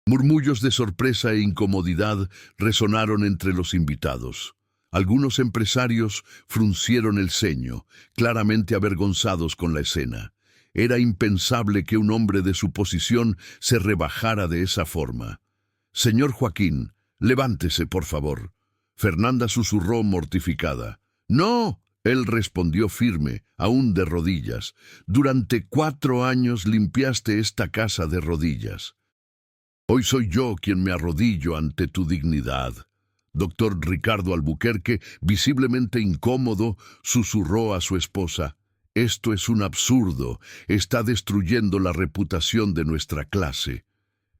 Murmullos de sorpresa e incomodidad resonaron entre los invitados. Algunos empresarios fruncieron el ceño, claramente avergonzados con la escena. Era impensable que un hombre de su posición se rebajara de esa forma. «Señor Joaquín, levántese, por favor». Fernanda susurró mortificada. «No», él respondió firme, aún de rodillas. «Durante 4 años limpiaste esta casa de rodillas. Hoy soy yo quien me arrodillo ante tu dignidad». Doctor Ricardo Albuquerque, visiblemente incómodo, susurró a su esposa: «Esto es un absurdo, está destruyendo la reputación de nuestra clase».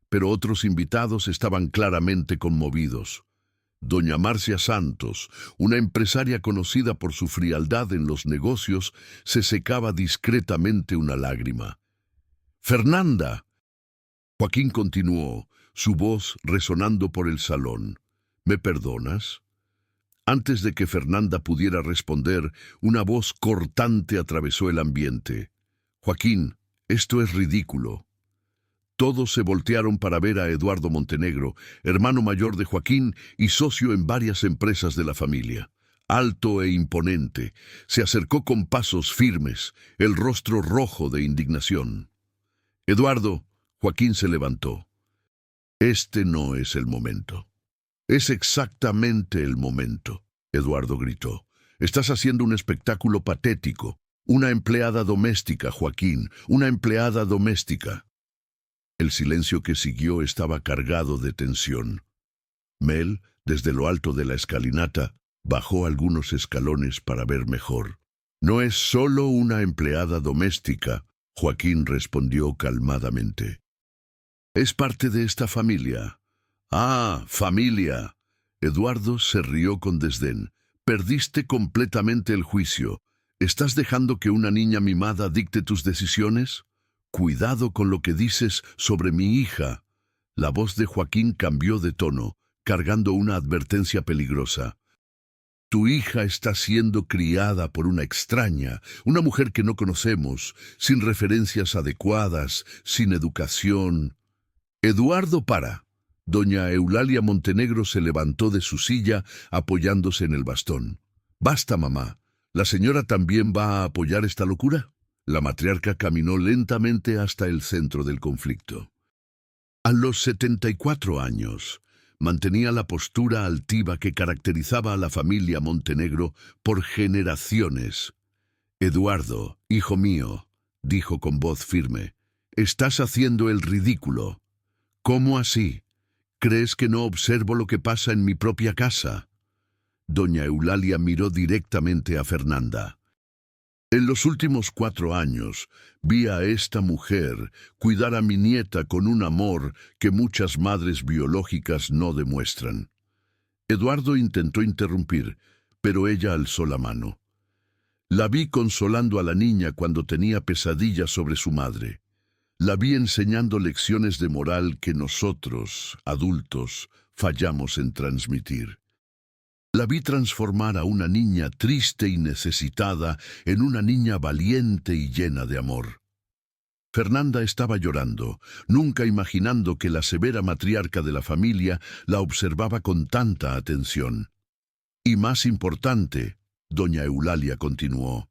Pero otros invitados estaban claramente conmovidos. Doña Marcia Santos, una empresaria conocida por su frialdad en los negocios, se secaba discretamente una lágrima. «Fernanda». Joaquín continuó, su voz resonando por el salón. «¿Me perdonas? Antes de que Fernanda pudiera responder, una voz cortante atravesó el ambiente. «Joaquín, esto es ridículo». Todos se voltearon para ver a Eduardo Montenegro, hermano mayor de Joaquín y socio en varias empresas de la familia. Alto e imponente, se acercó con pasos firmes, el rostro rojo de indignación. «Eduardo», Joaquín se levantó. «Este no es el momento». «Es exactamente el momento», Eduardo gritó. «Estás haciendo un espectáculo patético. Una empleada doméstica, Joaquín, una empleada doméstica». El silencio que siguió estaba cargado de tensión. Mel, desde lo alto de la escalinata, bajó algunos escalones para ver mejor. «No es solo una empleada doméstica», Joaquín respondió calmadamente. «Es parte de esta familia». «Ah, familia». Eduardo se rió con desdén. «Perdiste completamente el juicio. ¿Estás dejando que una niña mimada dicte tus decisiones? Cuidado con lo que dices sobre mi hija». La voz de Joaquín cambió de tono, cargando una advertencia peligrosa. «Tu hija está siendo criada por una extraña, una mujer que no conocemos, sin referencias adecuadas, sin educación». «Eduardo, para». Doña Eulalia Montenegro se levantó de su silla apoyándose en el bastón. «Basta, mamá. ¿La señora también va a apoyar esta locura?». La matriarca caminó lentamente hasta el centro del conflicto. A los 74 años, mantenía la postura altiva que caracterizaba a la familia Montenegro por generaciones. «Eduardo, hijo mío», dijo con voz firme, «estás haciendo el ridículo». «¿Cómo así? ¿Crees que no observo lo que pasa en mi propia casa?». Doña Eulalia miró directamente a Fernanda. «En los últimos 4 años vi a esta mujer cuidar a mi nieta con un amor que muchas madres biológicas no demuestran». Eduardo intentó interrumpir, pero ella alzó la mano. «La vi consolando a la niña cuando tenía pesadillas sobre su madre. La vi enseñando lecciones de moral que nosotros, adultos, fallamos en transmitir. La vi transformar a una niña triste y necesitada en una niña valiente y llena de amor». Fernanda estaba llorando, nunca imaginando que la severa matriarca de la familia la observaba con tanta atención. «Y más importante», doña Eulalia continuó,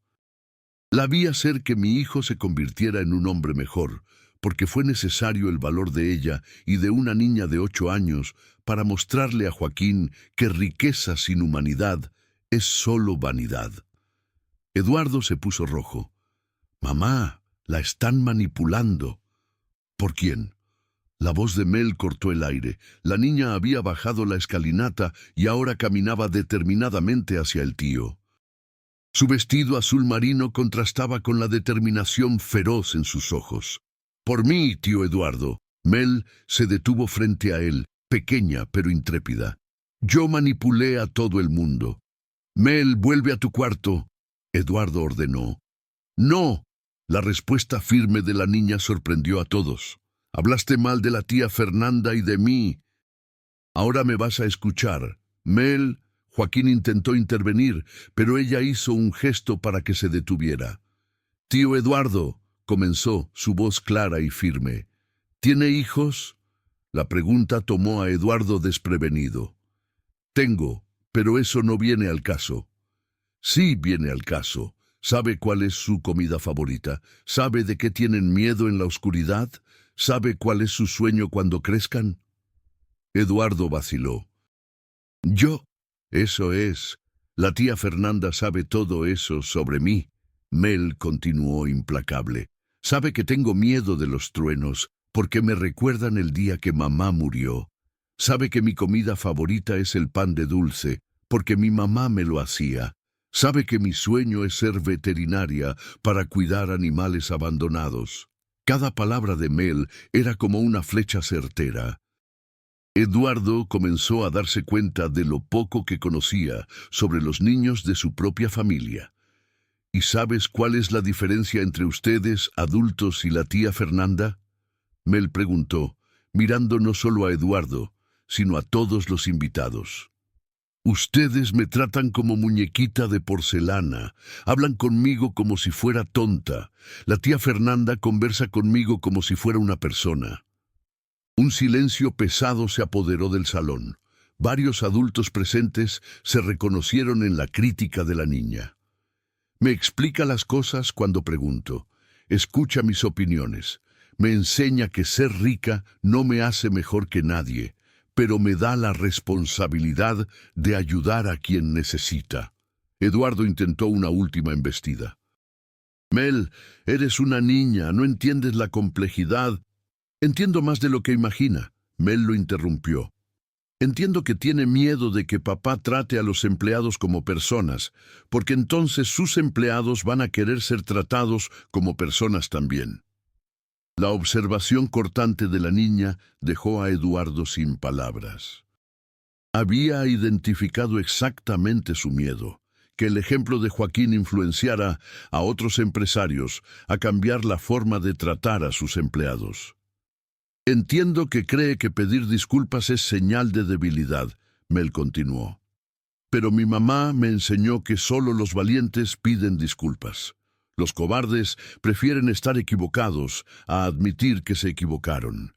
«la vi hacer que mi hijo se convirtiera en un hombre mejor, porque fue necesario el valor de ella y de una niña de 8 años para mostrarle a Joaquín que riqueza sin humanidad es solo vanidad». Eduardo se puso rojo. «Mamá, la están manipulando». «¿Por quién?». La voz de Mel cortó el aire. La niña había bajado la escalinata y ahora caminaba determinadamente hacia el tío. Su vestido azul marino contrastaba con la determinación feroz en sus ojos. «Por mí, tío Eduardo». Mel se detuvo frente a él, pequeña pero intrépida. «Yo manipulé a todo el mundo». «Mel, vuelve a tu cuarto», Eduardo ordenó. «No». La respuesta firme de la niña sorprendió a todos. «Hablaste mal de la tía Fernanda y de mí. Ahora me vas a escuchar». «Mel». Joaquín intentó intervenir, pero ella hizo un gesto para que se detuviera. «Tío Eduardo», comenzó, su voz clara y firme. «¿Tiene hijos?». La pregunta tomó a Eduardo desprevenido. «Tengo, pero eso no viene al caso». «Sí viene al caso. ¿Sabe cuál es su comida favorita? ¿Sabe de qué tienen miedo en la oscuridad? ¿Sabe cuál es su sueño cuando crezcan?». Eduardo vaciló. «Yo». «Eso es. La tía Fernanda sabe todo eso sobre mí». Mel continuó implacable. «Sabe que tengo miedo de los truenos, porque me recuerdan el día que mamá murió. Sabe que mi comida favorita es el pan de dulce, porque mi mamá me lo hacía. Sabe que mi sueño es ser veterinaria para cuidar animales abandonados». Cada palabra de Mel era como una flecha certera. Eduardo comenzó a darse cuenta de lo poco que conocía sobre los niños de su propia familia. «¿Y sabes cuál es la diferencia entre ustedes, adultos, y la tía Fernanda?». Mel preguntó, mirando no solo a Eduardo, sino a todos los invitados. Ustedes me tratan como muñequita de porcelana, hablan conmigo como si fuera tonta. La tía Fernanda conversa conmigo como si fuera una persona. Un silencio pesado se apoderó del salón. Varios adultos presentes se reconocieron en la crítica de la niña. Me explica las cosas cuando pregunto. Escucha mis opiniones. Me enseña que ser rica no me hace mejor que nadie, pero me da la responsabilidad de ayudar a quien necesita. Eduardo intentó una última embestida. Mel, eres una niña, no entiendes la complejidad. Entiendo más de lo que imagina. Mel lo interrumpió. Entiendo que tiene miedo de que papá trate a los empleados como personas, porque entonces sus empleados van a querer ser tratados como personas también. La observación cortante de la niña dejó a Eduardo sin palabras. Había identificado exactamente su miedo, que el ejemplo de Joaquín influenciara a otros empresarios a cambiar la forma de tratar a sus empleados. Entiendo que cree que pedir disculpas es señal de debilidad, Mel continuó. Pero mi mamá me enseñó que solo los valientes piden disculpas. Los cobardes prefieren estar equivocados a admitir que se equivocaron.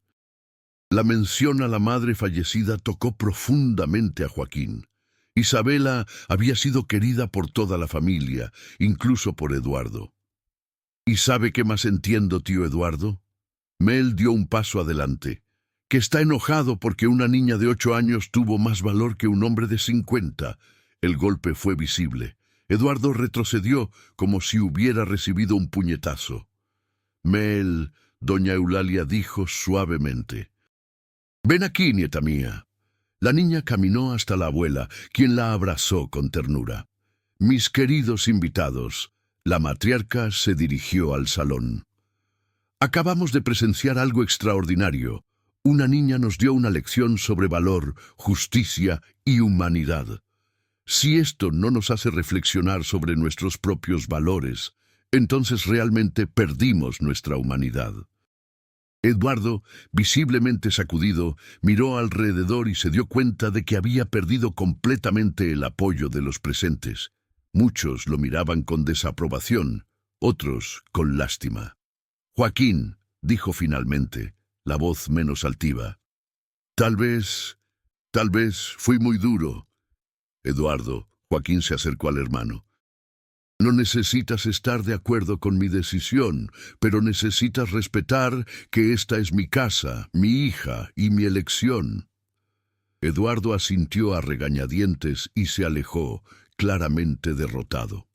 La mención a la madre fallecida tocó profundamente a Joaquín. Isabela había sido querida por toda la familia, incluso por Eduardo. ¿Y sabe qué más entiendo, tío Eduardo? Mel dio un paso adelante, que está enojado porque una niña de 8 años tuvo más valor que un hombre de 50. El golpe fue visible. Eduardo retrocedió como si hubiera recibido un puñetazo. Mel, doña Eulalia dijo suavemente. «Ven aquí, nieta mía». La niña caminó hasta la abuela, quien la abrazó con ternura. «Mis queridos invitados», la matriarca se dirigió al salón. «Acabamos de presenciar algo extraordinario. Una niña nos dio una lección sobre valor, justicia y humanidad. Si esto no nos hace reflexionar sobre nuestros propios valores, entonces realmente perdimos nuestra humanidad». Eduardo, visiblemente sacudido, miró alrededor y se dio cuenta de que había perdido completamente el apoyo de los presentes. Muchos lo miraban con desaprobación, otros con lástima. «Joaquín», dijo finalmente, la voz menos altiva. Tal vez fui muy duro». «Eduardo», Joaquín se acercó al hermano. «No necesitas estar de acuerdo con mi decisión, pero necesitas respetar que esta es mi casa, mi hija y mi elección». Eduardo asintió a regañadientes y se alejó, claramente derrotado.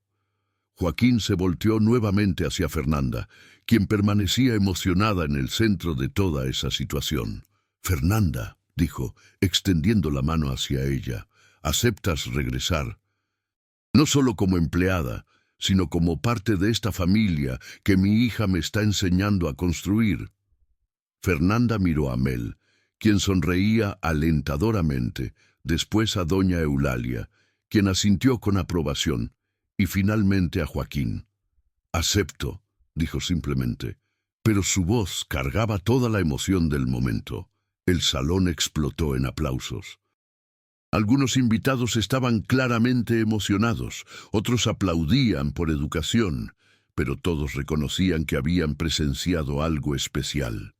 Joaquín se volteó nuevamente hacia Fernanda, quien permanecía emocionada en el centro de toda esa situación. «Fernanda», dijo, extendiendo la mano hacia ella, «¿aceptas regresar? No solo como empleada, sino como parte de esta familia que mi hija me está enseñando a construir». Fernanda miró a Mel, quien sonreía alentadoramente, después a doña Eulalia, quien asintió con aprobación, y finalmente a Joaquín. «Acepto», dijo simplemente, pero su voz cargaba toda la emoción del momento. El salón explotó en aplausos. Algunos invitados estaban claramente emocionados, otros aplaudían por educación, pero todos reconocían que habían presenciado algo especial.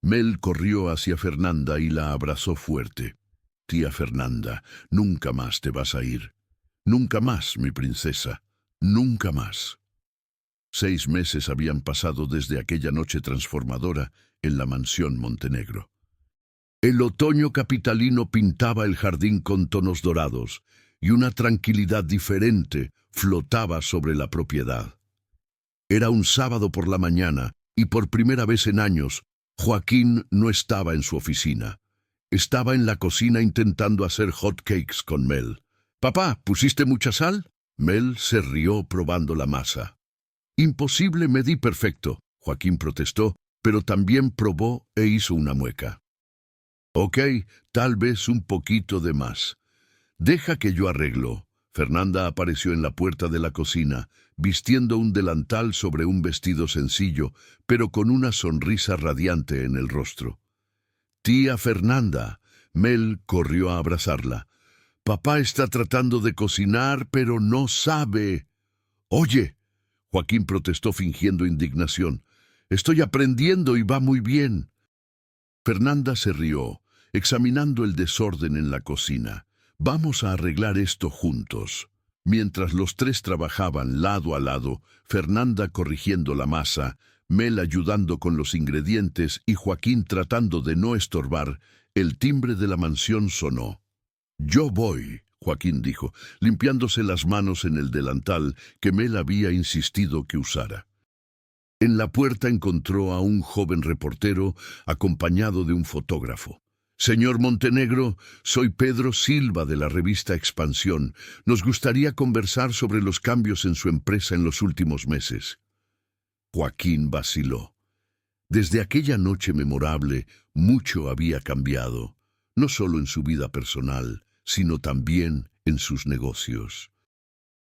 Mel corrió hacia Fernanda y la abrazó fuerte. «Tía Fernanda, nunca más te vas a ir. Nunca más, mi princesa, nunca más». 6 meses habían pasado desde aquella noche transformadora en la mansión Montenegro. El otoño capitalino pintaba el jardín con tonos dorados, y una tranquilidad diferente flotaba sobre la propiedad. Era un sábado por la mañana, y por primera vez en años, Joaquín no estaba en su oficina. Estaba en la cocina intentando hacer hot cakes con Mel. «Papá, ¿pusiste mucha sal?» Mel se rió probando la masa. «Imposible, me di perfecto», Joaquín protestó, pero también probó e hizo una mueca. «Ok, tal vez un poquito de más. Deja que yo arreglo». Fernanda apareció en la puerta de la cocina, vistiendo un delantal sobre un vestido sencillo, pero con una sonrisa radiante en el rostro. «Tía Fernanda», Mel corrió a abrazarla. Papá está tratando de cocinar, pero no sabe. Oye, Joaquín protestó fingiendo indignación. Estoy aprendiendo y va muy bien. Fernanda se rió, examinando el desorden en la cocina. Vamos a arreglar esto juntos. Mientras los tres trabajaban lado a lado, Fernanda corrigiendo la masa, Mel ayudando con los ingredientes y Joaquín tratando de no estorbar, el timbre de la mansión sonó. «Yo voy», Joaquín dijo, limpiándose las manos en el delantal que Mel había insistido que usara. En la puerta encontró a un joven reportero acompañado de un fotógrafo. «Señor Montenegro, soy Pedro Silva de la revista Expansión. Nos gustaría conversar sobre los cambios en su empresa en los últimos meses». Joaquín vaciló. Desde aquella noche memorable, mucho había cambiado, no solo en su vida personal, sino también en sus negocios.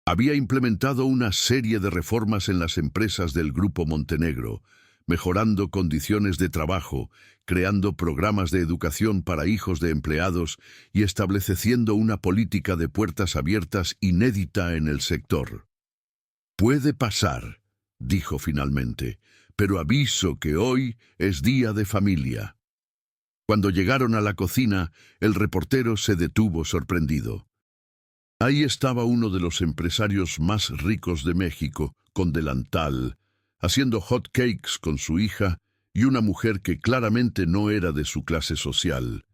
Había implementado una serie de reformas en las empresas del Grupo Montenegro, mejorando condiciones de trabajo, creando programas de educación para hijos de empleados y estableciendo una política de puertas abiertas inédita en el sector. «Puede pasar», dijo finalmente, «pero aviso que hoy es día de familia». Cuando llegaron a la cocina, el reportero se detuvo sorprendido. Ahí estaba uno de los empresarios más ricos de México, con delantal, haciendo hot cakes con su hija y una mujer que claramente no era de su clase social.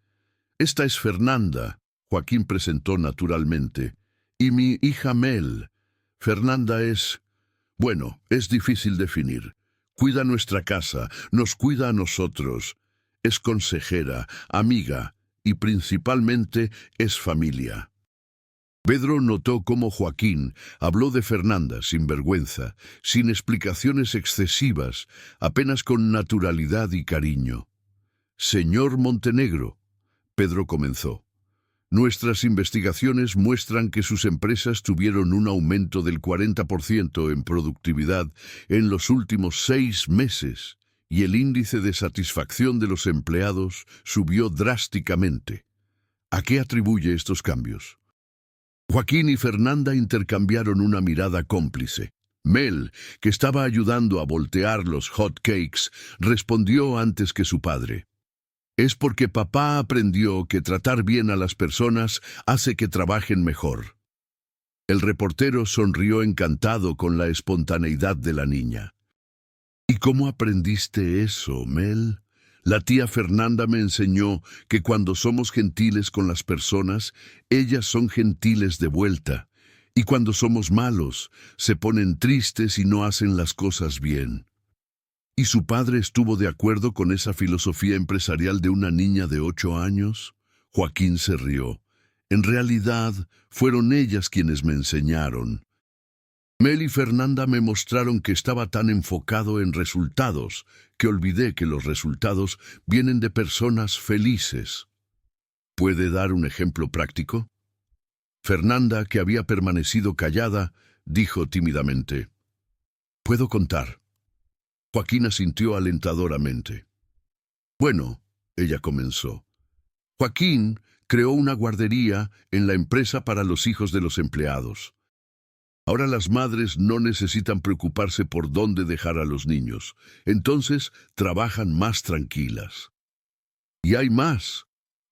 «Esta es Fernanda», Joaquín presentó naturalmente, «y mi hija Mel. Fernanda es... bueno, es difícil definir. Cuida nuestra casa, nos cuida a nosotros. Es consejera, amiga y principalmente es familia». Pedro notó cómo Joaquín habló de Fernanda sin vergüenza, sin explicaciones excesivas, apenas con naturalidad y cariño. «Señor Montenegro», Pedro comenzó, «nuestras investigaciones muestran que sus empresas tuvieron un aumento del 40% en productividad en los últimos 6 meses y el índice de satisfacción de los empleados subió drásticamente. ¿A qué atribuye estos cambios?» Joaquín y Fernanda intercambiaron una mirada cómplice. Mel, que estaba ayudando a voltear los hot cakes, respondió antes que su padre. «Es porque papá aprendió que tratar bien a las personas hace que trabajen mejor». El reportero sonrió encantado con la espontaneidad de la niña. «¿Y cómo aprendiste eso, Mel?» «La tía Fernanda me enseñó que cuando somos gentiles con las personas, ellas son gentiles de vuelta, y cuando somos malos, se ponen tristes y no hacen las cosas bien». ¿Y su padre estuvo de acuerdo con esa filosofía empresarial de una niña de 8 años? Joaquín se rió. «En realidad, fueron ellas quienes me enseñaron. Mel y Fernanda me mostraron que estaba tan enfocado en resultados que olvidé que los resultados vienen de personas felices». ¿Puede dar un ejemplo práctico? Fernanda, que había permanecido callada, dijo tímidamente: «Puedo contar». Joaquín asintió alentadoramente. «Bueno», ella comenzó. «Joaquín creó una guardería en la empresa para los hijos de los empleados. Ahora las madres no necesitan preocuparse por dónde dejar a los niños, entonces trabajan más tranquilas». «Y hay más»,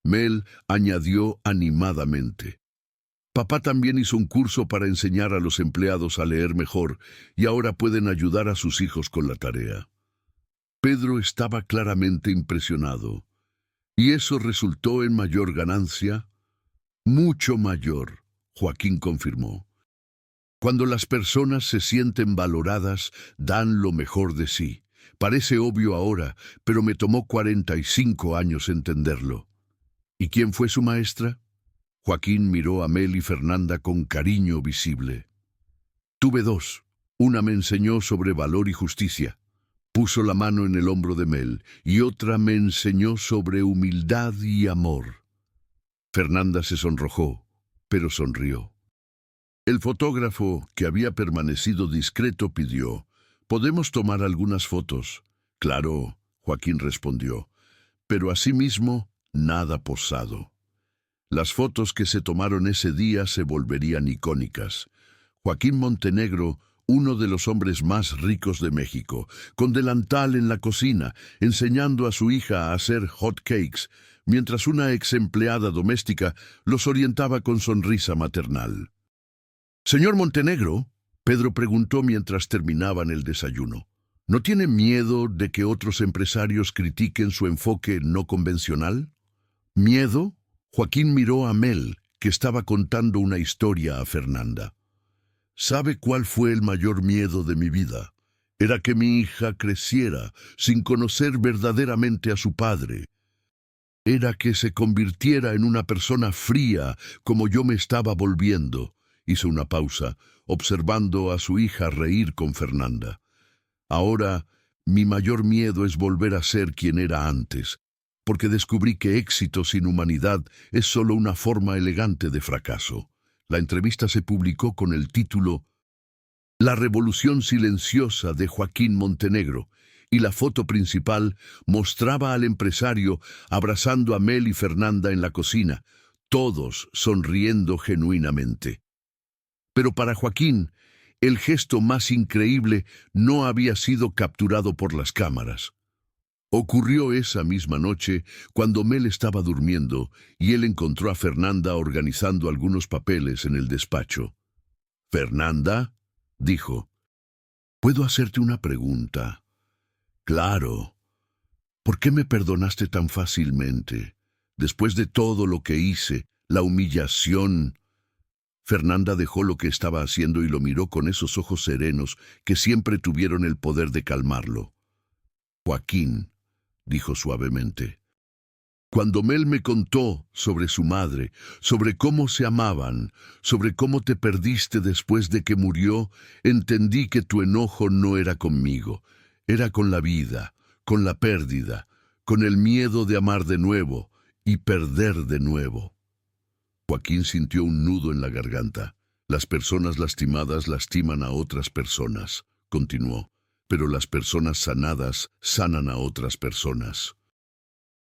Mel añadió animadamente. «Papá también hizo un curso para enseñar a los empleados a leer mejor y ahora pueden ayudar a sus hijos con la tarea». Pedro estaba claramente impresionado. «¿Y eso resultó en mayor ganancia?» «Mucho mayor», Joaquín confirmó. «Cuando las personas se sienten valoradas, dan lo mejor de sí. Parece obvio ahora, pero me tomó 45 años entenderlo». «¿Y quién fue su maestra?» Joaquín miró a Mel y Fernanda con cariño visible. «Tuve 2. Una me enseñó sobre valor y justicia». Puso la mano en el hombro de Mel, «y otra me enseñó sobre humildad y amor». Fernanda se sonrojó, pero sonrió. El fotógrafo, que había permanecido discreto, pidió: «¿Podemos tomar algunas fotos?» «Claro», Joaquín respondió, «pero asimismo, nada posado». Las fotos que se tomaron ese día se volverían icónicas. Joaquín Montenegro, uno de los hombres más ricos de México, con delantal en la cocina, enseñando a su hija a hacer hot cakes, mientras una ex empleada doméstica los orientaba con sonrisa maternal. «Señor Montenegro», Pedro preguntó mientras terminaban el desayuno, ¿no tiene miedo de que otros empresarios critiquen su enfoque no convencional? ¿Miedo? Joaquín miró a Mel, que estaba contando una historia a Fernanda. ¿Sabe cuál fue el mayor miedo de mi vida? Era que mi hija creciera sin conocer verdaderamente a su padre. Era que se convirtiera en una persona fría como yo me estaba volviendo. Hizo una pausa, observando a su hija reír con Fernanda. Ahora, mi mayor miedo es volver a ser quien era antes, porque descubrí que éxito sin humanidad es solo una forma elegante de fracaso. La entrevista se publicó con el título La revolución silenciosa de Joaquín Montenegro, y la foto principal mostraba al empresario abrazando a Mel y Fernanda en la cocina, todos sonriendo genuinamente. Pero para Joaquín, el gesto más increíble no había sido capturado por las cámaras. Ocurrió esa misma noche cuando Mel estaba durmiendo y él encontró a Fernanda organizando algunos papeles en el despacho. «Fernanda», dijo, «¿puedo hacerte una pregunta?» «Claro. ¿Por qué me perdonaste tan fácilmente? Después de todo lo que hice, la humillación». Fernanda dejó lo que estaba haciendo y lo miró con esos ojos serenos que siempre tuvieron el poder de calmarlo. «Joaquín», dijo suavemente, «cuando Mel me contó sobre su madre, sobre cómo se amaban, sobre cómo te perdiste después de que murió, entendí que tu enojo no era conmigo, era con la vida, con la pérdida, con el miedo de amar de nuevo y perder de nuevo». Joaquín sintió un nudo en la garganta. «Las personas lastimadas lastiman a otras personas», continuó, «pero las personas sanadas sanan a otras personas.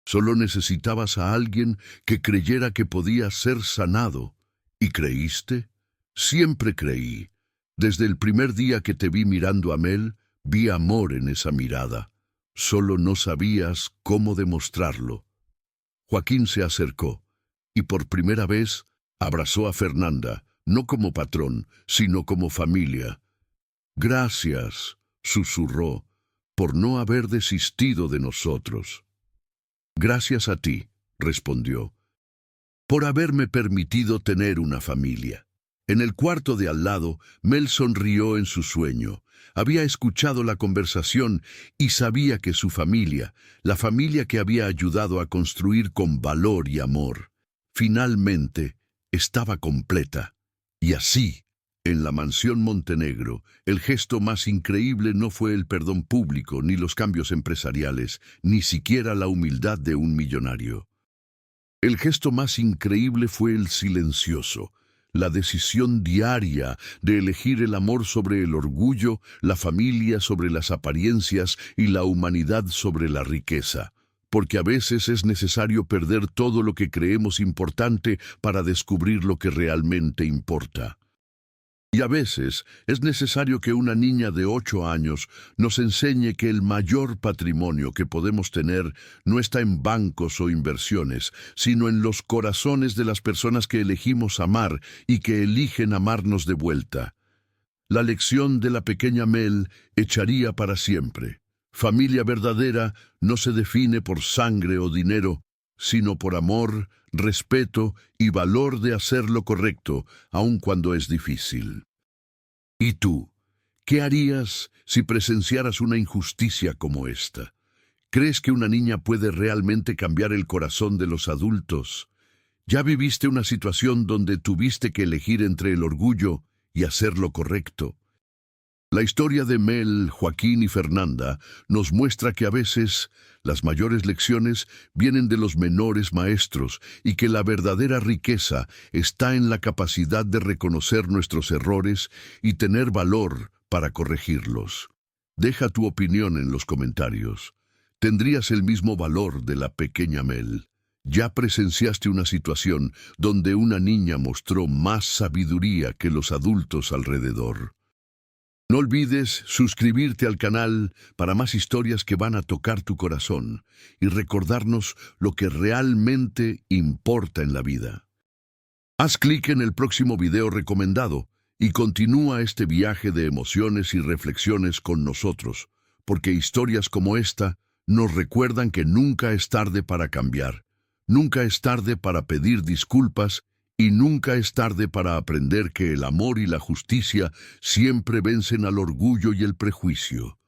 Solo necesitabas a alguien que creyera que podía ser sanado. ¿Y creíste?» «Siempre creí. Desde el primer día que te vi mirando a Mel, vi amor en esa mirada. Solo no sabías cómo demostrarlo». Joaquín se acercó y por primera vez abrazó a Fernanda, no como patrón, sino como familia. «Gracias», susurró, «por no haber desistido de nosotros». «Gracias a ti», respondió, «por haberme permitido tener una familia». En el cuarto de al lado, Mel sonrió en su sueño. Había escuchado la conversación y sabía que su familia, la familia que había ayudado a construir con valor y amor, finalmente estaba completa. Y así, en la mansión Montenegro, el gesto más increíble no fue el perdón público, ni los cambios empresariales, ni siquiera la humildad de un millonario. El gesto más increíble fue el silencioso, la decisión diaria de elegir el amor sobre el orgullo, la familia sobre las apariencias y la humanidad sobre la riqueza. Porque a veces es necesario perder todo lo que creemos importante para descubrir lo que realmente importa. Y a veces es necesario que una niña de 8 años nos enseñe que el mayor patrimonio que podemos tener no está en bancos o inversiones, sino en los corazones de las personas que elegimos amar y que eligen amarnos de vuelta. La lección de la pequeña Mel echaría para siempre. Familia verdadera no se define por sangre o dinero, sino por amor, respeto y valor de hacer lo correcto, aun cuando es difícil. ¿Y tú? ¿Qué harías si presenciaras una injusticia como esta? ¿Crees que una niña puede realmente cambiar el corazón de los adultos? ¿Ya viviste una situación donde tuviste que elegir entre el orgullo y hacer lo correcto? La historia de Mel, Joaquín y Fernanda nos muestra que a veces las mayores lecciones vienen de los menores maestros y que la verdadera riqueza está en la capacidad de reconocer nuestros errores y tener valor para corregirlos. Deja tu opinión en los comentarios. ¿Tendrías el mismo valor de la pequeña Mel? Ya presenciaste una situación donde una niña mostró más sabiduría que los adultos alrededor. No olvides suscribirte al canal para más historias que van a tocar tu corazón y recordarnos lo que realmente importa en la vida. Haz clic en el próximo video recomendado y continúa este viaje de emociones y reflexiones con nosotros, porque historias como esta nos recuerdan que nunca es tarde para cambiar, nunca es tarde para pedir disculpas y nunca es tarde para aprender que el amor y la justicia siempre vencen al orgullo y el prejuicio.